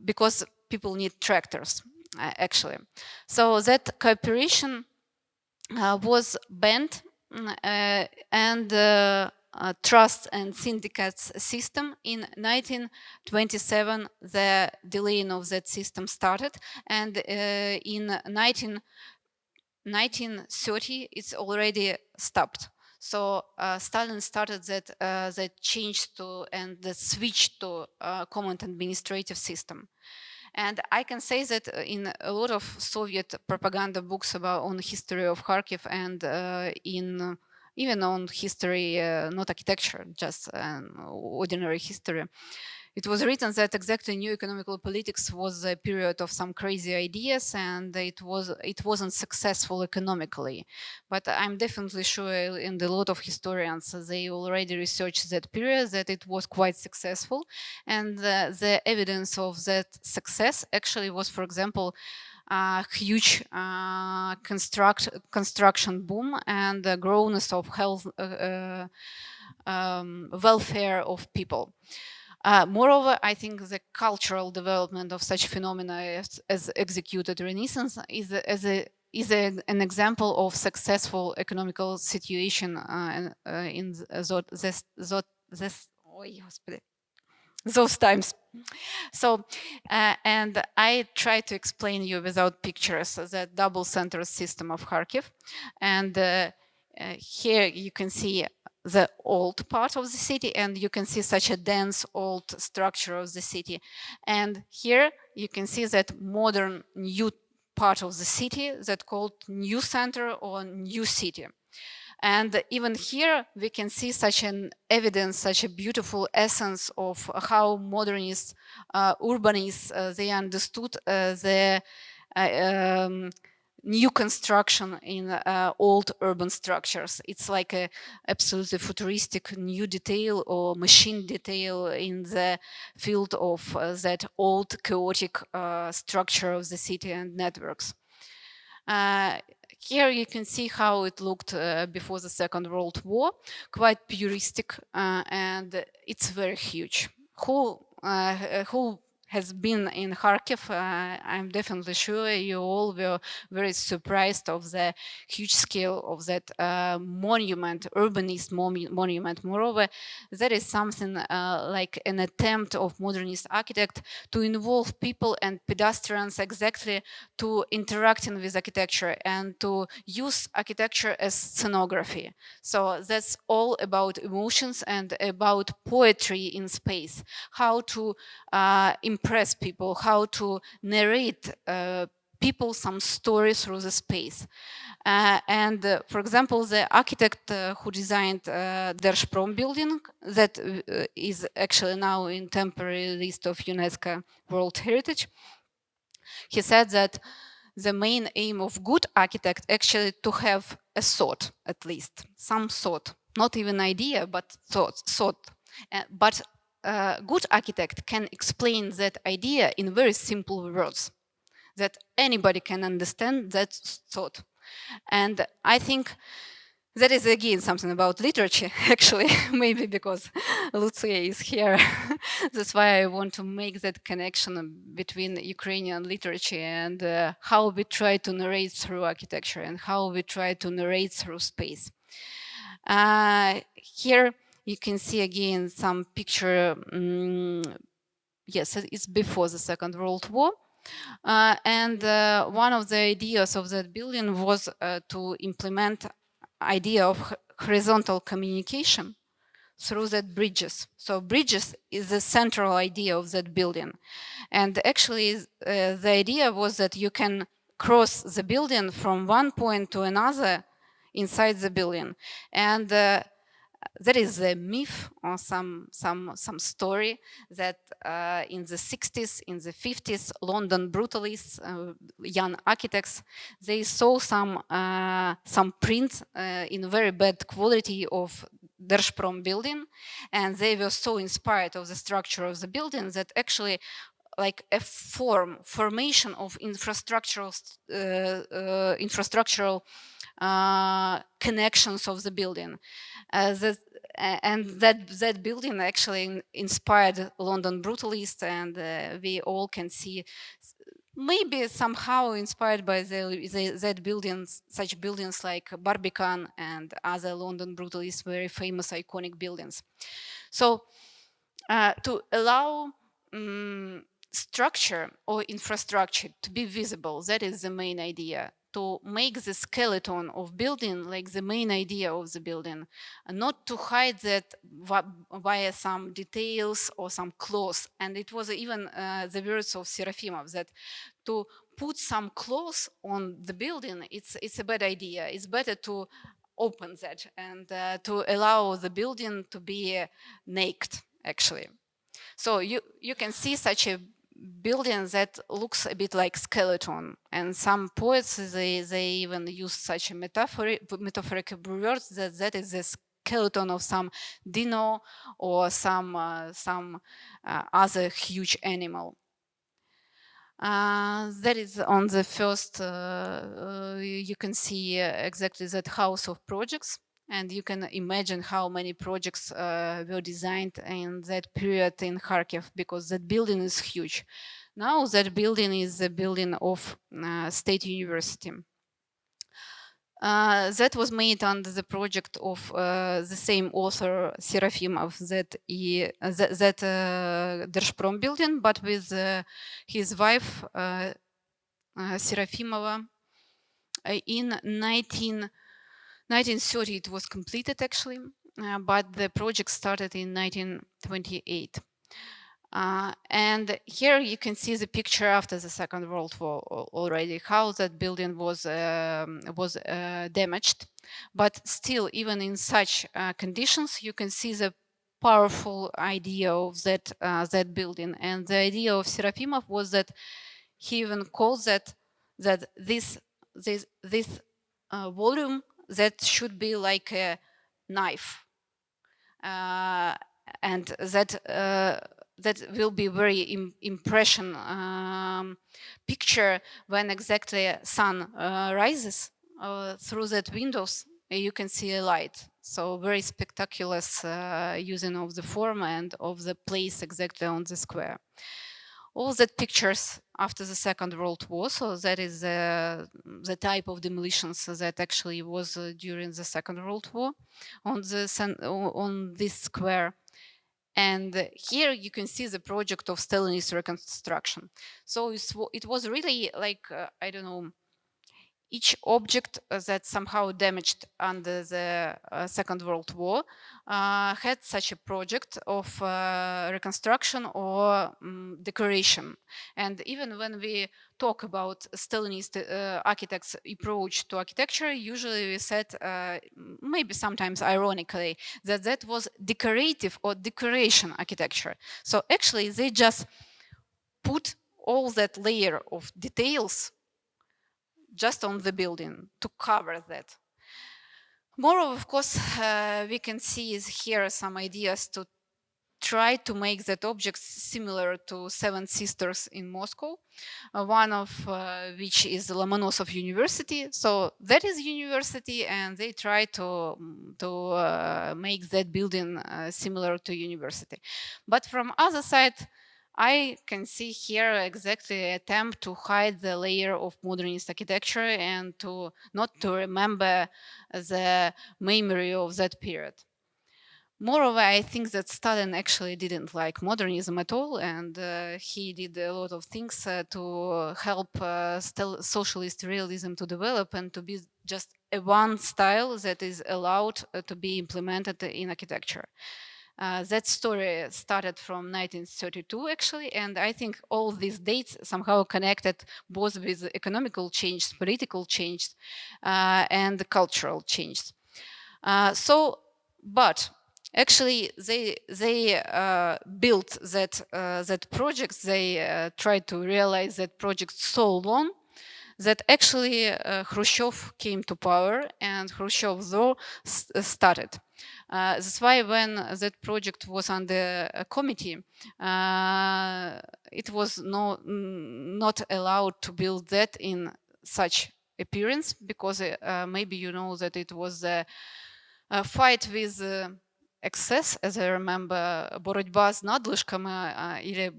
because people need tractors, actually. So that cooperation was banned, and trust and syndicates system. In 1927, the delaying of that system started, and in 1930, it's already stopped. So Stalin started that change to and the switch to common administrative system. And I can say that in a lot of Soviet propaganda books on history of Kharkiv and in even on history, not architecture, just ordinary history, it was written that exactly new economical politics was a period of some crazy ideas, and it wasn't successful economically. But I'm definitely sure in a lot of historians, they already researched that period, that it was quite successful. And the evidence of that success actually was, for example, a huge construction boom and the growth of health, welfare of people. Moreover, I think the cultural development of such phenomena as executed Renaissance is an example of successful economical situation in those times. So, and I try to explain you without pictures the double center system of Kharkiv. And here you can see the old part of the city, and you can see such a dense old structure of the city. And here you can see that modern new part of the city that called new center or new city. And even here we can see such an evidence, such a beautiful essence of how modernists, urbanists, they understood the new construction in old urban structures. It's like a absolutely futuristic new detail or machine detail in the field of that old chaotic structure of the city and networks. Here you can see how it looked before the Second World War, quite puristic, and it's very huge. Who has been in Kharkiv, I'm definitely sure you all were very surprised of the huge scale of that monument, urbanist monument. Moreover, that is something like an attempt of modernist architect to involve people and pedestrians exactly to interacting with architecture and to use architecture as scenography. So that's all about emotions and about poetry in space, how to impress people, how to narrate people some stories through the space. For example, the architect who designed Держпром building, that is actually now in temporary list of UNESCO World Heritage, He said that the main aim of good architect actually to have a thought, at least some thought, not even idea, but thought. But good architect can explain that idea in very simple words, that anybody can understand that thought. And I think that is again something about literature, actually, maybe because Lucia is here. That's why I want to make that connection between Ukrainian literature and how we try to narrate through architecture and how we try to narrate through space. Here you can see again some picture. Yes, it's before the Second World War. And one of the ideas of that building was to implement idea of horizontal communication through that bridges. So bridges is the central idea of that building. And actually the idea was that you can cross the building from one point to another inside the building. And there is a myth or some story that in the 60s, in the 50s, London brutalists, young architects, they saw some prints in very bad quality of Держпром building, and they were so inspired of the structure of the building that actually like a formation of infrastructural connections of the building. That building actually inspired London brutalists, and we all can see maybe somehow inspired by that buildings, such buildings like Barbican and other London brutalists, very famous iconic buildings. So to allow structure or infrastructure to be visible, that is the main idea. To make the skeleton of building like the main idea of the building, and not to hide that via some details or some clause. And it was even the words of Serafimov that to put some clause on the building, it's a bad idea. It's better to open that and to allow the building to be naked, actually. So you can see such a building that looks a bit like skeleton, and some poets they even use such a metaphorical words that is the skeleton of some dino or some other huge animal. That is on the first. You can see exactly that house of projects. And you can imagine how many projects were designed in that period in Kharkiv, because that building is huge. Now that building is the building of State University. That was made under the project of the same author Serafimov, that Держпром building, but with his wife Serafimova in 1930 it was completed, actually, but the project started in 1928. And here you can see the picture after the Second World War already, how that building was damaged. But still, even in such conditions, you can see the powerful idea of that building. And the idea of Serafimov was that he even calls that this volume that should be like a knife, and that will be very impression picture when exactly sun rises through that windows. You can see a light. So very spectacular using of the form and of the place exactly on the square. All that pictures after the Second World War, so that is the type of demolitions that actually was during the Second World War on this square. And here you can see the project of Stalinist reconstruction. So it was really like, I don't know, each object that somehow damaged under the Second World War had such a project of reconstruction or decoration. And even when we talk about Stalinist architects' approach to architecture, usually we said, maybe sometimes ironically, that was decorative or decoration architecture. So actually they just put all that layer of details just on the building to cover that. Moreover, of course, we can see here some ideas to try to make that object similar to Seven Sisters in Moscow, one of which is Lomonosov University. So that is university, and they try to make that building similar to university. But from other side, I can see here exactly attempt to hide the layer of modernist architecture and to not to remember the memory of that period. Moreover, I think that Stalin actually didn't like modernism at all, and he did a lot of things to help socialist realism to develop and to be just a one style that is allowed to be implemented in architecture. That story started from 1932, actually, and I think all these dates somehow connected both with economical change, political change, and cultural change. But actually, they built that project. They tried to realize that project so long that actually Khrushchev came to power and Khrushchev though started. That's why when that project was under a committee, it was not allowed to build that in such appearance, because maybe you know that it was a fight with excess, as I remember, боротьба с надлишками или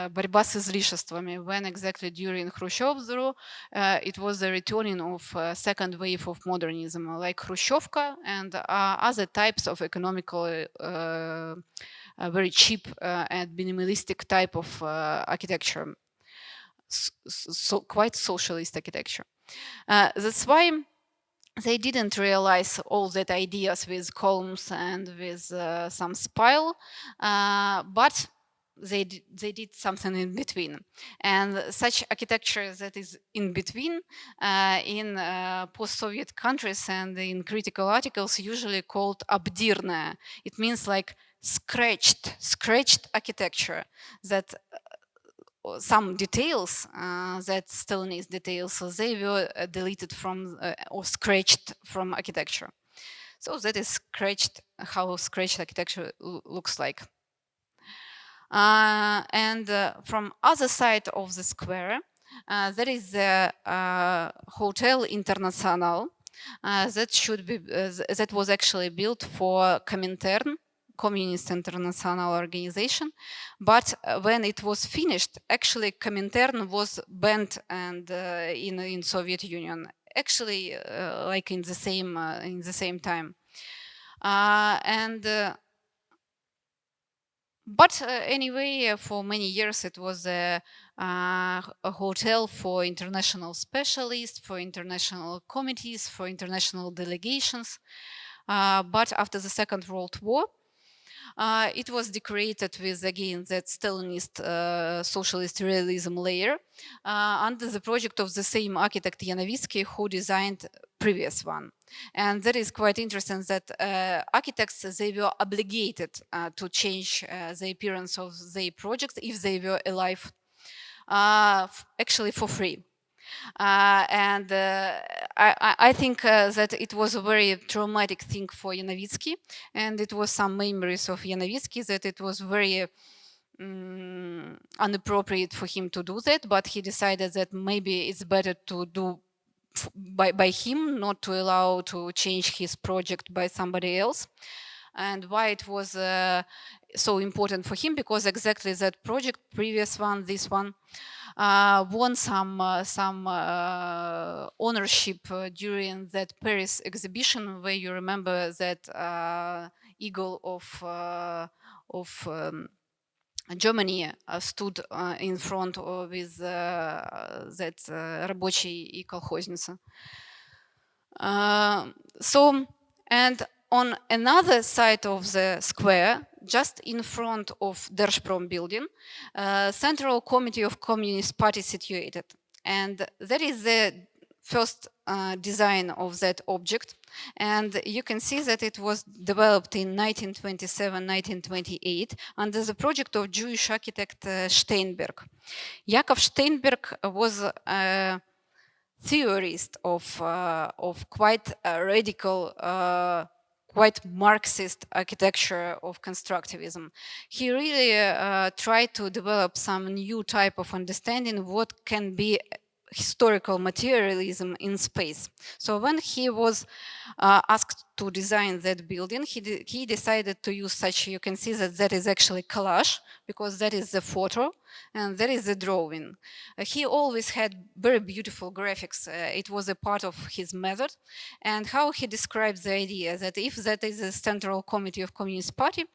борьба с излишествами, when exactly during Khrushchev's rule, it was the returning of second wave of modernism, like Khrushchevka and other types of economical, very cheap and minimalistic type of architecture, so quite socialist architecture. That's why they didn't realize all that ideas with columns and with some spire, but they did something in between. And such architecture that is in between in post-Soviet countries and in critical articles usually called обдирная. It means like scratched architecture, that some details, that Stalinist details, so they were deleted from or scratched from architecture. So that is how scratched architecture looks like. And from other side of the square, there is the Hotel International that was actually built for Comintern, Communist International Organization, but when it was finished, actually Comintern was banned and in Soviet Union, actually like in the same time, but anyway, for many years it was a hotel for international specialists, for international committees, for international delegations. But after the Second World War, it was decorated with, again, that Stalinist socialist realism layer under the project of the same architect Yanovitsky, who designed previous one. And that is quite interesting that architects, they were obligated to change the appearance of their project if they were alive, actually for free. And I think that it was a very traumatic thing for Yanovitsky, and it was some memories of Yanovitsky that it was very inappropriate for him to do that, but he decided that maybe it's better to do by him, not to allow to change his project by somebody else. And why it was so important for him, because exactly that project, previous one, this one, won some ownership during that Paris exhibition, where you remember that eagle of Germany stood in front with that рабочий и колхозница. So, and on another side of the square, just in front of Держпром building, Central Committee of Communist Party situated. And that is the first design of that object. And you can see that it was developed in 1927, 1928 under the project of Jewish architect Steinberg. Yakov Steinberg was a theorist of quite a radical, quite Marxist architecture of constructivism. He really tried to develop some new type of understanding what can be historical materialism in space. So when he was asked to design that building, he decided to use such, you can see that is actually collage, because that is the photo and that is the drawing. He always had very beautiful graphics. It was a part of his method. And how he describes the idea that if that is a central committee of Communist Party,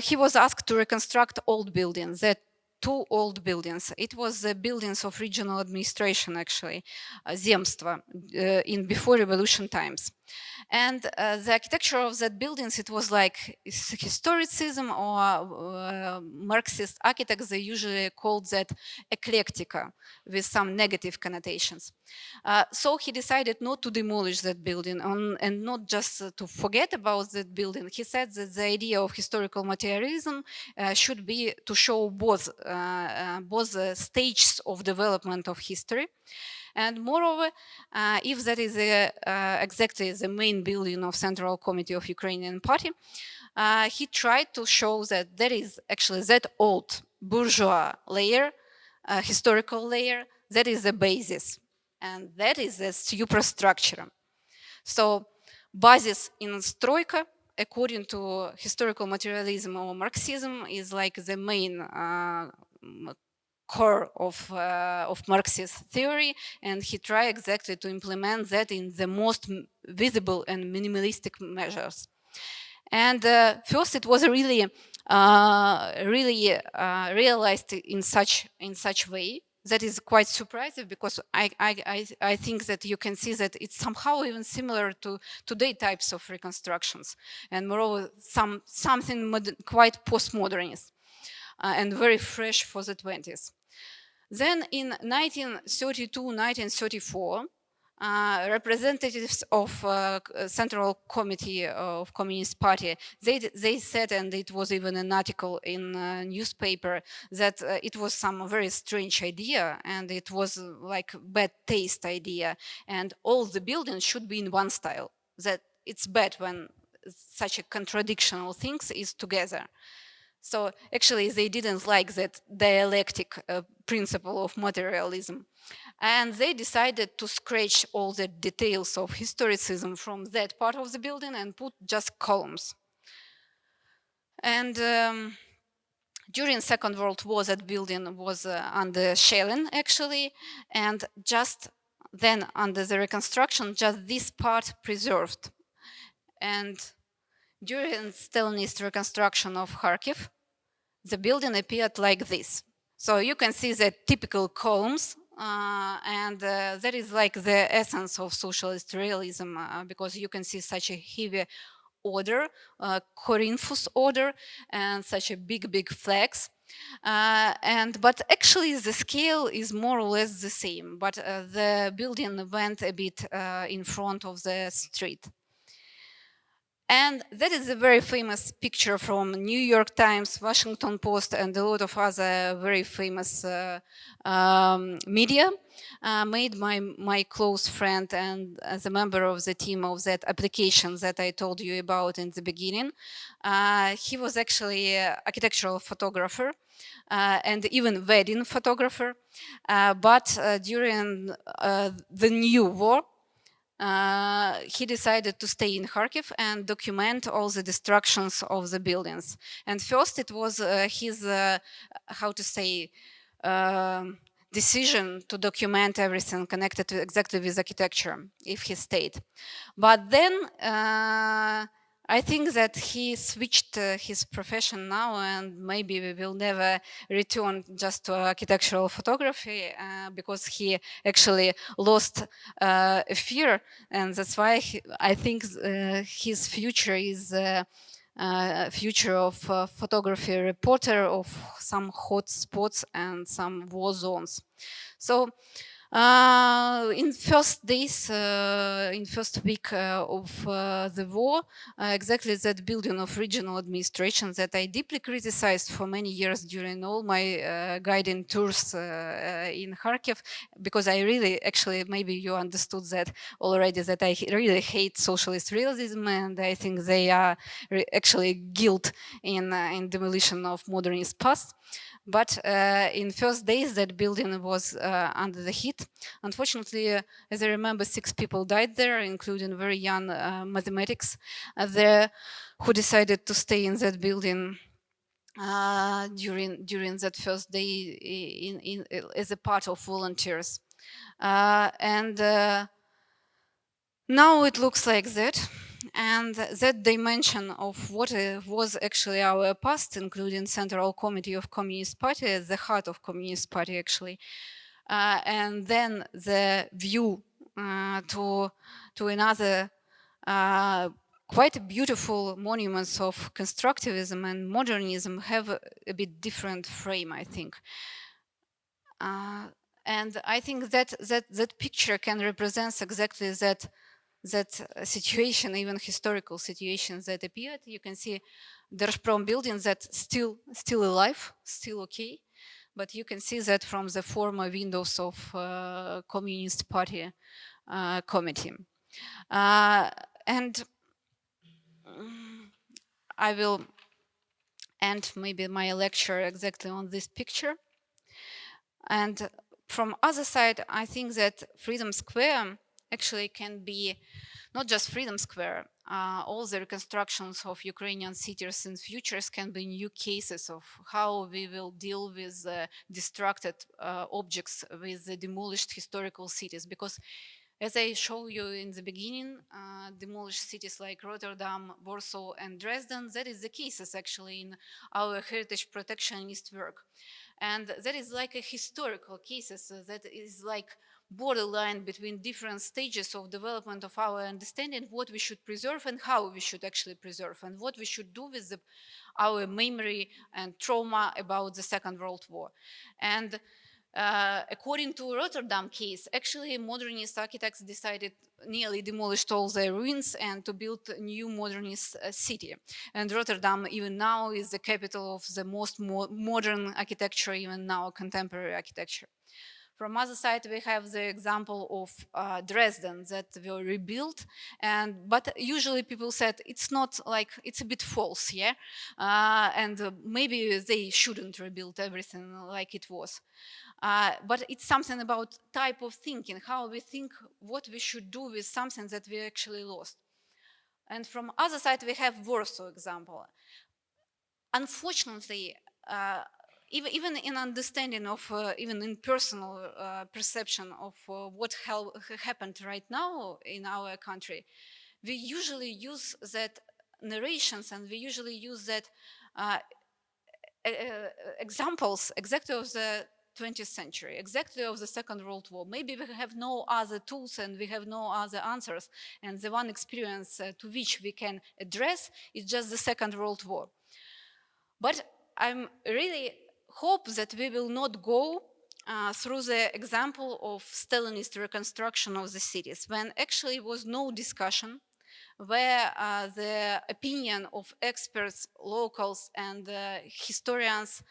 he was asked to reconstruct old buildings, that two old buildings. It was the buildings of regional administration, actually, земства, in before revolution times. And the architecture of that buildings, it was like historicism, or Marxist architects, they usually called that eclectica, with some negative connotations. So he decided not to demolish that building and not just to forget about that building. He said that the idea of historical materialism should be to show both stages of development of history. And moreover, if that is exactly the main building of Central Committee of Ukrainian Party, he tried to show that there is actually that old bourgeois layer, historical layer, that is the basis. And that is the superstructure. So, basis in стройка, according to historical materialism or Marxism, is like the main core of Marxist theory, and he tried exactly to implement that in the most visible and minimalistic measures. And first, it was really realized in such way. That is quite surprising, because I think that you can see that it's somehow even similar to today types of reconstructions, and moreover something quite postmodernist and very fresh for the 20s. Then in 1932, 1934, representatives of Central Committee of Communist Party, they said, and it was even an article in a newspaper, that it was some very strange idea, and it was like bad taste idea, and all the buildings should be in one style. That it's bad when such a contradictional things is together. So actually, they didn't like that dialectic principle of materialism. And they decided to scratch all the details of historicism from that part of the building and put just columns. And during Second World War, that building was under shelling, actually. And just then, under the reconstruction, just this part preserved. And during Stalinist reconstruction of Kharkiv, the building appeared like this. So you can see the typical columns, and that is like the essence of socialist realism, because you can see such a heavy order, Corinthus order, and such a big flags. But actually the scale is more or less the same, but the building went a bit in front of the street. And that is a very famous picture from New York Times, Washington Post, and a lot of other very famous media, made by my close friend and as a member of the team of that application that I told you about in the beginning. He was actually an architectural photographer and even wedding photographer. But during the new war, he decided to stay in Kharkiv and document all the destructions of the buildings. And first it was his, decision to document everything connected exactly with architecture, if he stayed. But then I think that he switched his profession now, and maybe we will never return just to architectural photography, because he actually lost a fear, and that's why I think his future is future of photography reporter of some hot spots and some war zones. So In first days, in first week of the war, exactly that building of regional administration that I deeply criticized for many years during all my guiding tours in Kharkiv, because I really, actually, maybe you understood that already, that I really hate socialist realism, and I think they are actually guilt in demolition of modernist past. But in first days, that building was under the heat. Unfortunately, as I remember, 6 people died there, including very young mathematics there, who decided to stay in that building during that first day as a part of volunteers. And now it looks like that. And that dimension of what was actually our past, including Central Committee of Communist Party, as the heart of Communist Party actually, and then the view to another quite beautiful monuments of constructivism and modernism have a bit different frame, I think. And I think that picture can represent exactly that situation, even historical situations that appeared. You can see Держпром building that still alive, still okay, but you can see that from the former windows of Communist Party committee. And I will end maybe my lecture exactly on this picture. And from other side, I think that Freedom Square actually can be not just Freedom Square. All the reconstructions of Ukrainian cities in futures can be new cases of how we will deal with destructed objects, with the demolished historical cities. Because as I showed you in the beginning, demolished cities like Rotterdam, Warsaw, and Dresden, that is the cases actually in our heritage protectionist work. And that is like a historical cases, that is like borderline between different stages of development of our understanding what we should preserve and how we should actually preserve, and what we should do with our memory and trauma about the Second World War. And according to Rotterdam case, actually modernist architects decided nearly demolished all their ruins and to build a new modernist city. And Rotterdam even now is the capital of the most modern architecture, even now contemporary architecture. From other side, we have the example of Dresden that were rebuilt, but usually people said it's not like, it's a bit false, yeah, and maybe they shouldn't rebuild everything like it was. But it's something about type of thinking, how we think what we should do with something that we actually lost. And from other side, we have Warsaw example. Unfortunately, even in understanding of, even in personal perception of what happened right now in our country, we usually use that narrations and we usually use that examples exactly of the 20th century, exactly of the Second World War. Maybe we have no other tools and we have no other answers, and the one experience to which we can address is just the Second World War. But I'm really hope that we will not go through the example of Stalinist reconstruction of the cities, when actually was no discussion, where the opinion of experts, locals, and historians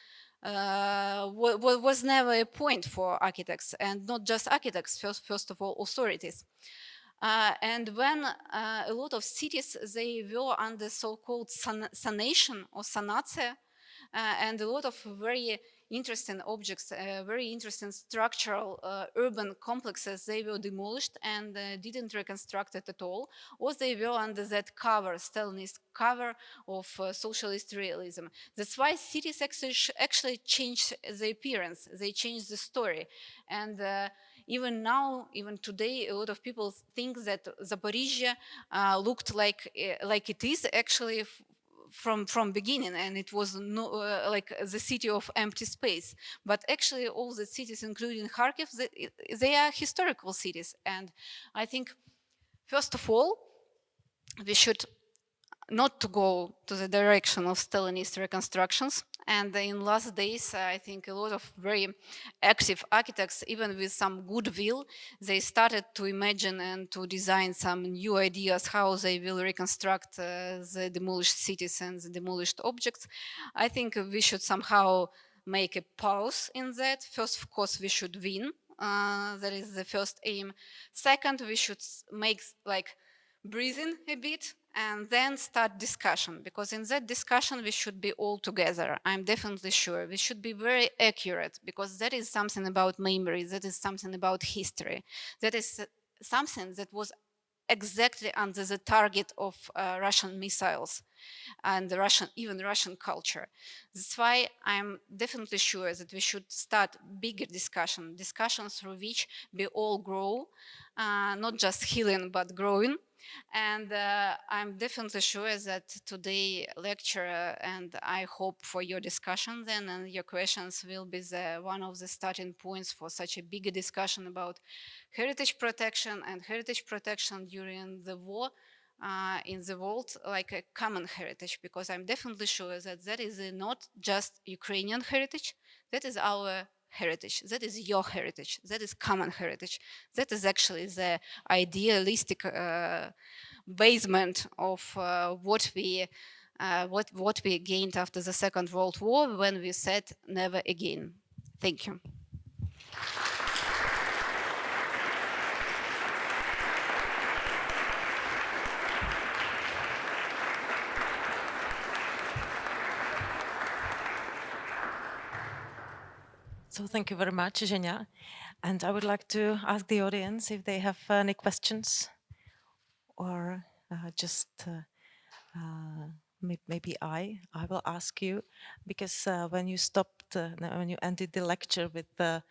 was never a point for architects, and not just architects, first of all, authorities. And when a lot of cities, they were under so-called sanation or sanatia, and a lot of very interesting objects, very interesting structural urban complexes, they were demolished and didn't reconstruct it at all, or they were under that cover, Stalinist cover of socialist realism. That's why cities actually changed the appearance, they changed the story. And even now, even today, a lot of people think that Zaporizhia looked like it is actually from beginning, and it was like the city of empty space. But actually all the cities, including Kharkiv, they are historical cities. And I think, first of all, we should not to go to the direction of Stalinist reconstructions. And in last days, I think a lot of very active architects, even with some goodwill, they started to imagine and to design some new ideas how they will reconstruct the demolished cities and the demolished objects. I think we should somehow make a pause in that. First, of course, we should win. That is the first aim. Second, we should make like breathing a bit and then start discussion, because in that discussion we should be all together. I'm definitely sure we should be very accurate, because that is something about memory, that is something about history, that is something that was exactly under the target of Russian missiles and the even Russian culture. That's why I'm definitely sure that we should start bigger discussions through which we all grow, not just healing but growing. And I'm definitely sure that today lecture, and I hope for your discussion then and your questions will be one of the starting points for such a bigger discussion about heritage protection and heritage protection during the war in the world, like a common heritage, because I'm definitely sure that that is not just Ukrainian heritage, that is our heritage, that is your heritage, that is common heritage, that is actually the idealistic basement of what we gained after the Second World War when we said never again. Thank you. So thank you very much, Zhenya. And I would like to ask the audience if they have any questions, or maybe I will ask you, because when you stopped, when you ended the lecture with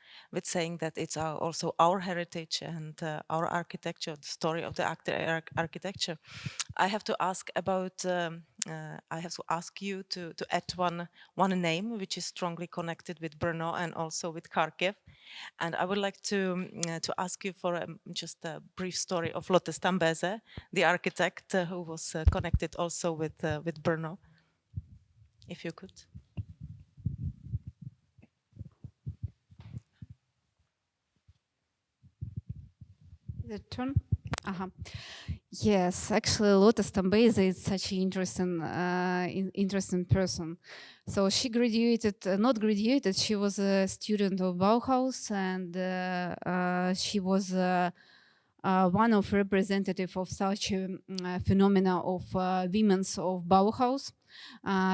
saying that it's also our heritage and our architecture, the story of the architecture, I have to ask about. I have to ask you to add one name which is strongly connected with Brno and also with Kharkiv, and I would like to ask you for just a brief story of Lotte Stambeze, the architect who was connected also with Brno, if you could. The turn? Yes, actually, Lotte Stambeze is such an interesting person. So she graduated, not graduated, she was a student of Bauhaus, and she was one of representative of such a phenomena of women's of Bauhaus.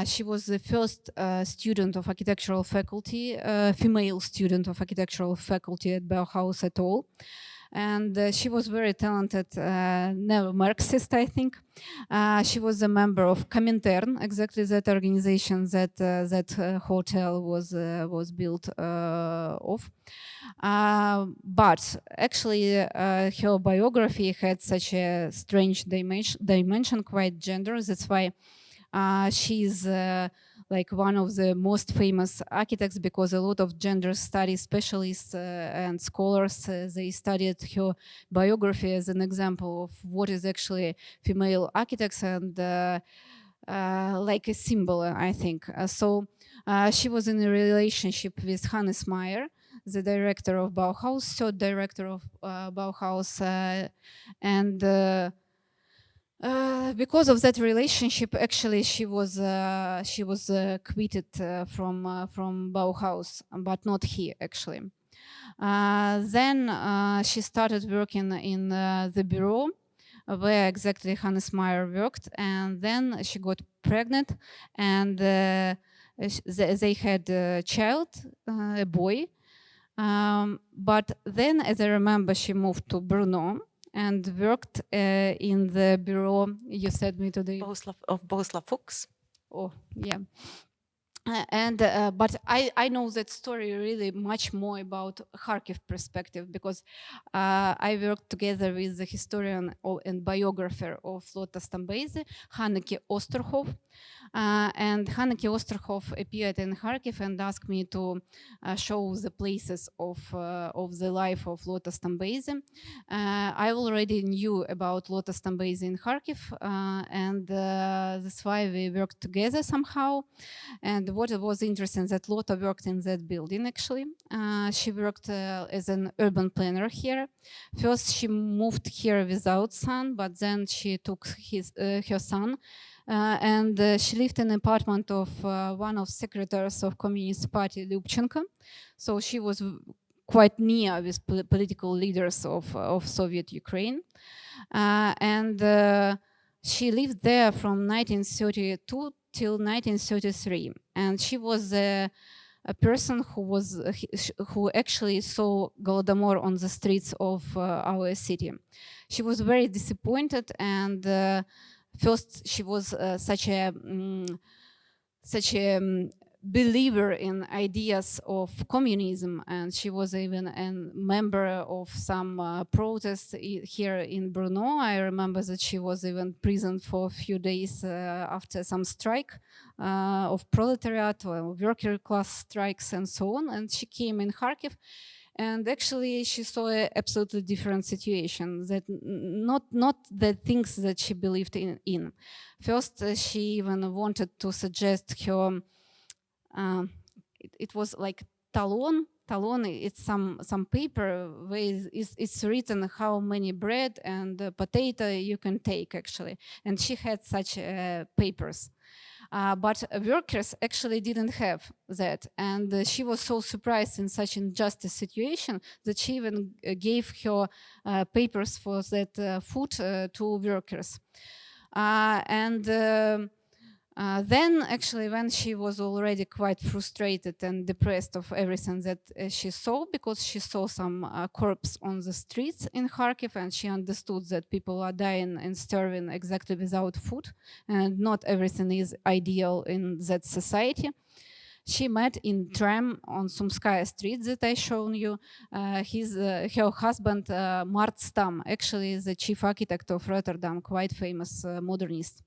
She was the first student of architectural faculty, female student of architectural faculty at Bauhaus at all. And she was very talented, neo-Marxist, I think. She was a member of Comintern, exactly that organization that hotel was built of. But actually, her biography had such a strange dimension, quite gender. That's why she's like one of the most famous architects, because a lot of gender studies specialists and scholars, they studied her biography as an example of what is actually female architects, and like a symbol, I think. So she was in a relationship with Hannes Meyer, the director of Bauhaus, third director of Bauhaus, and because of that relationship, actually, she was quitted from Bauhaus, but not he actually. Then she started working in the bureau where exactly Hannes Meyer worked, and then she got pregnant, and they had a child, a boy. But then, as I remember, she moved to Brno and worked in the bureau. You said me today Of Bohuslav Fuchs. Oh, yeah. And but I know that story really much more about Kharkiv perspective, because I worked together with the historian and biographer of Lotte Stambeze, Hanneke Osterhoff. And Hanneke Osterhoff appeared in Kharkiv and asked me to show the places of the life of Lotus Tambezi. I already knew about Lotus Tambezi in Kharkiv, and that's why we worked together somehow. And what was interesting that Lotta worked in that building actually. She worked as an urban planner here. First, she moved here without son, but then she took her son. And she lived in an apartment of one of secretaries of Communist Party, Lyubchenko. So she was quite near with political leaders of Soviet Ukraine. And she lived there from 1932 till 1933. And she was a person who actually saw Golodomor on the streets of our city. She was very disappointed, and first she was such a believer in ideas of communism, and she was even a member of some protests here in Brno. I remember that she was even imprisoned for a few days after some strike of proletariat or worker class strikes and so on, and she came in Kharkiv. And actually, she saw an absolutely different situation, that not the things that she believed in. First, she even wanted to suggest her, it was like talon. Talon, it's some paper where it's written how many bread and potato you can take, actually. And she had such papers. But workers actually didn't have that. And she was so surprised in such injustice situation that she even gave her papers for that food to workers. Then actually when she was already quite frustrated and depressed of everything that she saw, because she saw some corpse on the streets in Kharkiv, and she understood that people are dying and starving exactly without food, and not everything is ideal in that society. She met in tram on Sumskaya Street that I shown you, her husband Mart Stam, actually the chief architect of Rotterdam, quite famous modernist.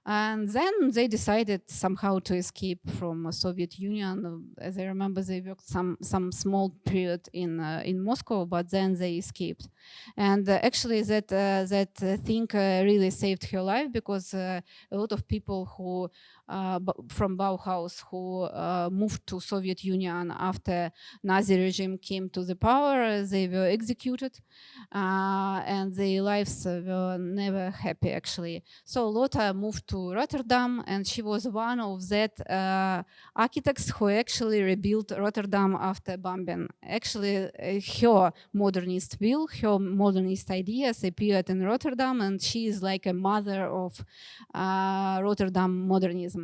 And then they decided somehow to escape from Soviet Union. As I remember, they worked some small period in Moscow, but then they escaped. And actually, that thing really saved her life, because a lot of people who from Bauhaus who moved to Soviet Union after Nazi regime came to the power, they were executed, and their lives were never happy actually. So Lotta moved to Rotterdam, and she was one of that architects who actually rebuilt Rotterdam after bombing. Actually, her modernist will, her modernist ideas appeared in Rotterdam, and she is like a mother of Rotterdam modernism.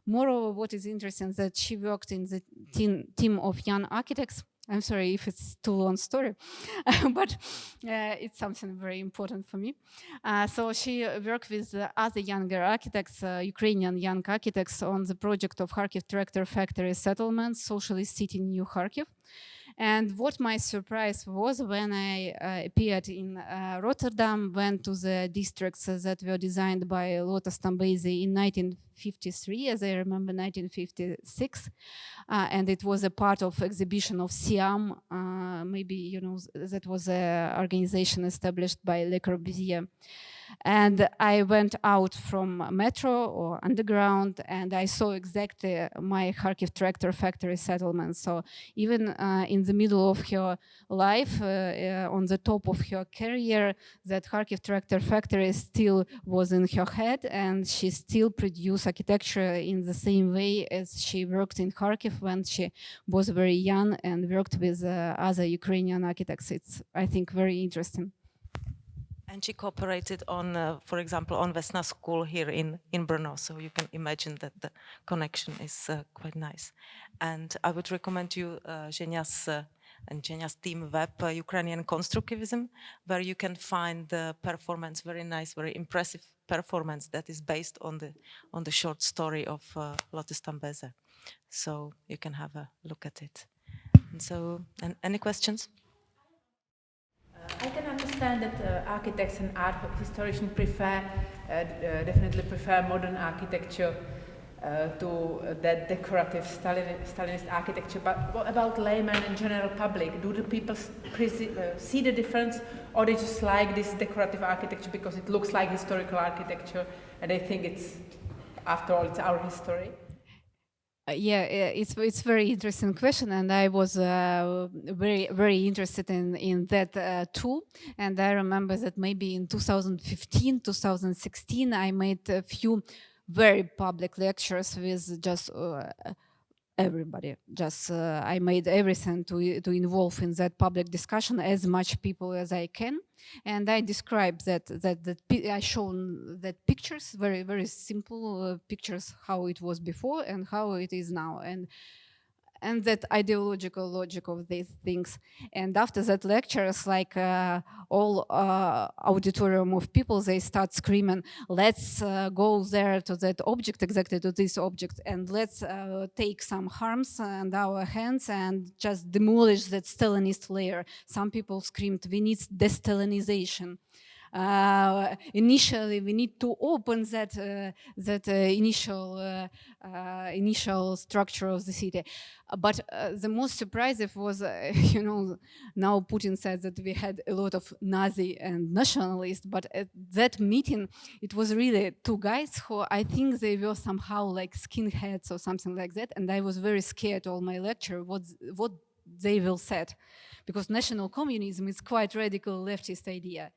Moreover, what is interesting that she worked in the team of young architects. I'm sorry if it's too long story, but it's something very important for me. So she worked with other younger architects, Ukrainian young architects, on the project of Kharkiv Tractor Factory Settlement, Socialist City New Kharkiv. And what my surprise was when I appeared in Rotterdam, went to the districts that were designed by Lotus Tambezi in 1953, as I remember, 1956. And it was a part of exhibition of Siam. Maybe, you know, that was an organization established by Le Corbusier. And I went out from metro or underground, and I saw exactly my Kharkiv Tractor Factory settlement. So even in the middle of her life, on the top of her career, that Kharkiv Tractor Factory still was in her head, and she still produced architecture in the same way as she worked in Kharkiv when she was very young and worked with other Ukrainian architects. It's, I think, very interesting. And she cooperated on, for example, on Vesna School here in Brno. So you can imagine that the connection is quite nice. And I would recommend you Zhenia's team web, Ukrainian Constructivism, where you can find the performance, very nice, very impressive performance that is based on the short story of Lotus Tambezi. So you can have a look at it. And so, any questions? I can understand that architects and art historians definitely prefer modern architecture to that decorative Stalinist architecture, but what about laymen and general public? Do the people see the difference, or they just like this decorative architecture because it looks like historical architecture and they think it's, after all, it's our history? It's very interesting question, and I was very interested in that too. And I remember that maybe in 2015, 2016, I made a few very public lectures with just everybody. Just I made everything to involve in that public discussion as much people as I can, and I described that I shown that pictures, very simple pictures, how it was before and how it is now, and that ideological logic of these things. And after that lectures, like all auditorium of people, they start screaming, let's go there to that object, exactly to this object, and let's take some arms in our hands and just demolish that Stalinist layer. Some people screamed, we need de-Stalinization. Initially, we need to open that initial structure of the city. But the most surprising was, now Putin said that we had a lot of Nazi and nationalists, but at that meeting, it was really two guys who I think they were somehow like skinheads or something like that, and I was very scared all my lecture what they will said, because national communism is quite radical leftist idea.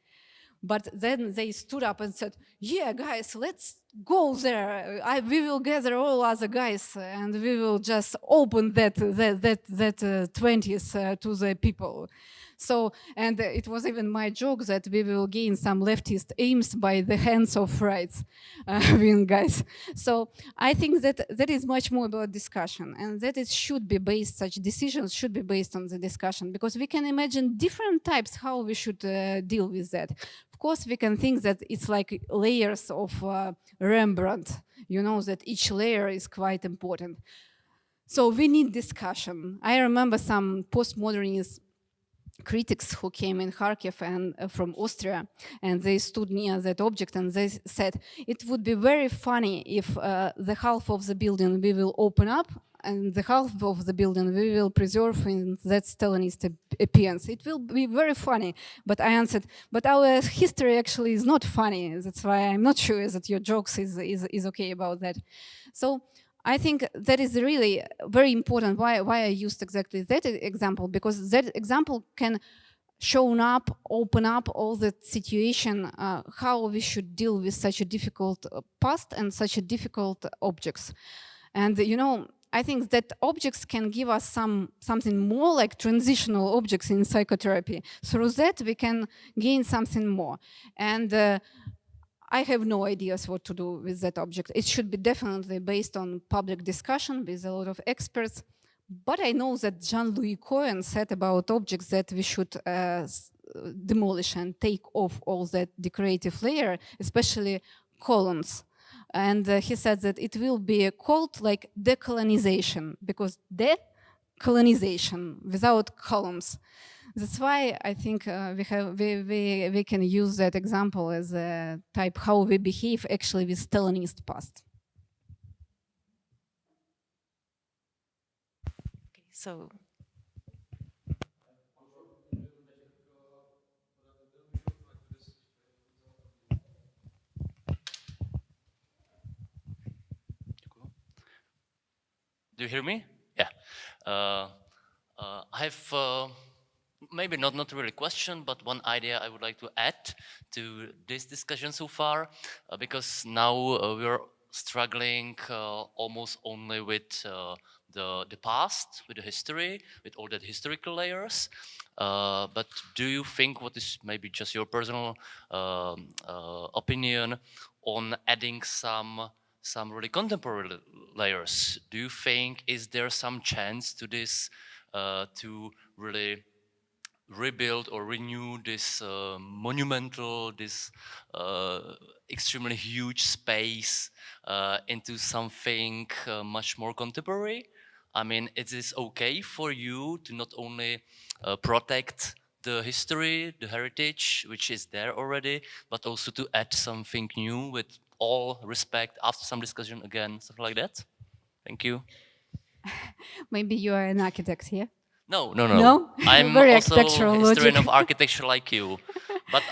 But then they stood up and said, yeah, guys, let's go there. We will gather all other guys and we will just open that 20th to the people. So, and it was even my joke that we will gain some leftist aims by the hands of rights wing guys. So I think that is much more about discussion, and that it should be based, such decisions should be based on the discussion, because we can imagine different types how we should deal with that. Of course, we can think that it's like layers of Rembrandt, that each layer is quite important. So we need discussion. I remember some postmodernist critics who came in Kharkiv and from Austria, and they stood near that object and they said, it would be very funny if the half of the building we will open up and the half of the building we will preserve in that Stalinist appearance. It will be very funny. But I answered, but our history actually is not funny. That's why I'm not sure that your jokes is okay about that. So I think that is really very important why I used exactly that example, because that example can open up all the situation, how we should deal with such a difficult past and such a difficult objects. And I think that objects can give us something more like transitional objects in psychotherapy. Through that we can gain something more. And I have no ideas what to do with that object. It should be definitely based on public discussion with a lot of experts. But I know that Jean-Louis Cohen said about objects that we should demolish and take off all that decorative layer, especially columns. And he said that it will be called like decolonization, because decolonization without columns. That's why I think we can use that example as a type how we behave actually with Stalinist past. Okay, so do you hear me? Yeah. I have maybe not really a question, but one idea I would like to add to this discussion so far, because now we're struggling almost only with the past, with the history, with all the historical layers. But do you think, what is maybe just your personal opinion on adding some really contemporary layers? Do you think, is there some chance to this to really rebuild or renew this monumental, this extremely huge space into something much more contemporary? I mean, is this okay for you to not only protect the history, the heritage, which is there already, but also to add something new with all respect after some discussion again, something like that? Thank you. Maybe you are an architect here. No. No? I'm Very also architectural a historian logic. of architecture like you. But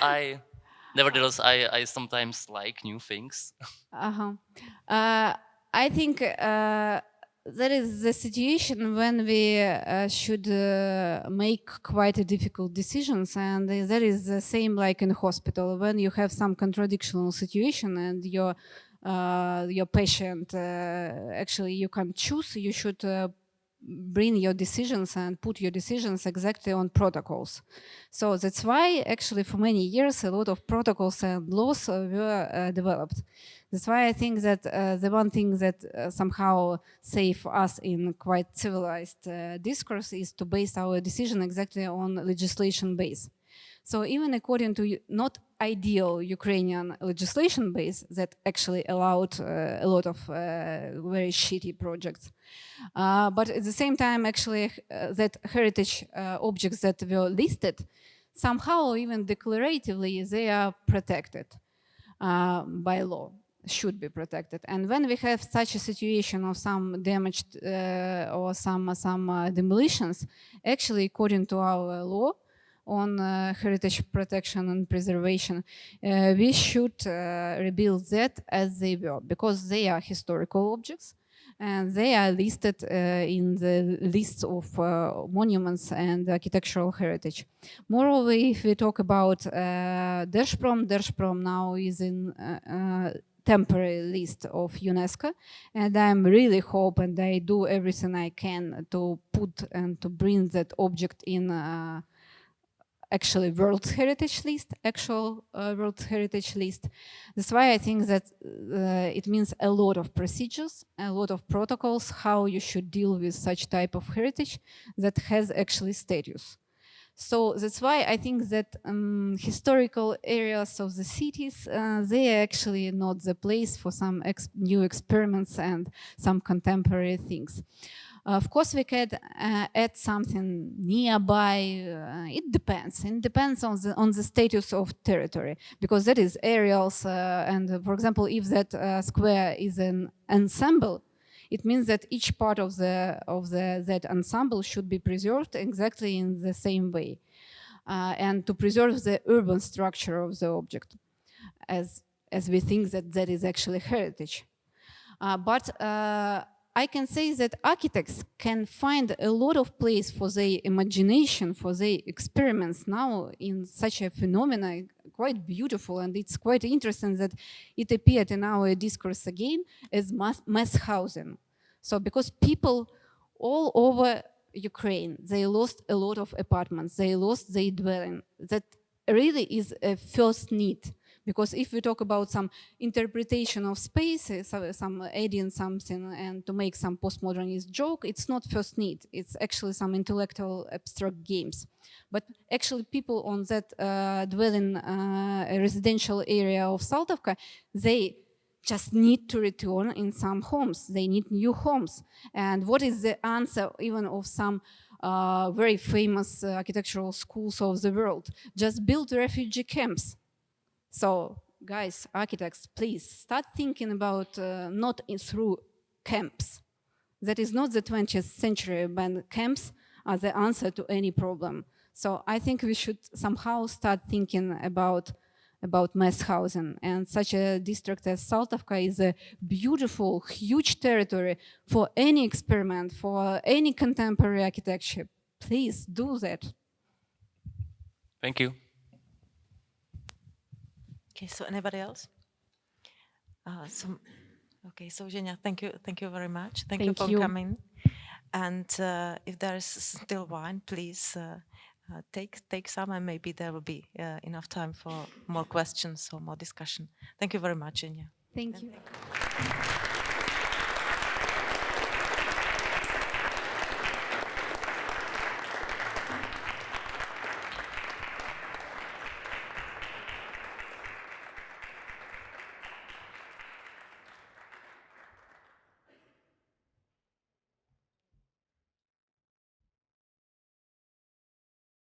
nevertheless, I sometimes like new things. Uh-huh. I think that is the situation when we should make quite a difficult decisions, and that is the same like in hospital when you have some contradictional situation and your patient actually you can choose. You should bring your decisions and put your decisions exactly on protocols. So that's why actually for many years a lot of protocols and laws were developed. That's why I think that the one thing that somehow save us in quite civilized discourse is to base our decision exactly on legislation base. So even according to not ideal Ukrainian legislation base that actually allowed a lot of very shitty projects, but at the same time actually that heritage objects that were listed, somehow even declaratively they are protected by law, should be protected. And when we have such a situation of some damaged or some demolitions, actually according to our law on heritage protection and preservation, we should rebuild that as they were, because they are historical objects and they are listed in the list of monuments and architectural heritage. Moreover, if we talk about Держпром now is in temporary list of UNESCO, and I'm really hope and I do everything I can to put and to bring that object in actually World Heritage List, actual World Heritage List. That's why I think that it means a lot of procedures, a lot of protocols, how you should deal with such type of heritage that has actually status. So that's why I think that historical areas of the cities, they are actually not the place for some new experiments and some contemporary things. Of course, we could add something nearby. It depends. It depends on the status of territory, because that is areas. And for example, if that square is an ensemble, it means that each part of that ensemble should be preserved exactly in the same way, and to preserve the urban structure of the object, as we think that is actually heritage. But I can say that architects can find a lot of place for their imagination, for their experiments now in such a phenomena, quite beautiful, and it's quite interesting that it appeared in our discourse again as mass housing. So because people all over Ukraine, they lost a lot of apartments, they lost their dwelling. That really is a first need. Because if we talk about some interpretation of space, some adding something and to make some postmodernist joke, it's not first need. It's actually some intellectual abstract games. But actually people on that dwelling residential area of Saltovka, they just need to return in some homes. They need new homes. And what is the answer even of some very famous architectural schools of the world? Just build refugee camps. So, guys, architects, please start thinking about not through camps. That is not the 20th century when camps are the answer to any problem. So I think we should somehow start thinking about mass housing. And such a district as Saltovka is a beautiful, huge territory for any experiment, for any contemporary architecture. Please do that. Thank you. Okay, so anybody else? So Zhenya, thank you very much. Thank you for coming. And if there is still wine, please take some, and maybe there will be enough time for more questions or more discussion. Thank you very much, Zhenya. Thank you.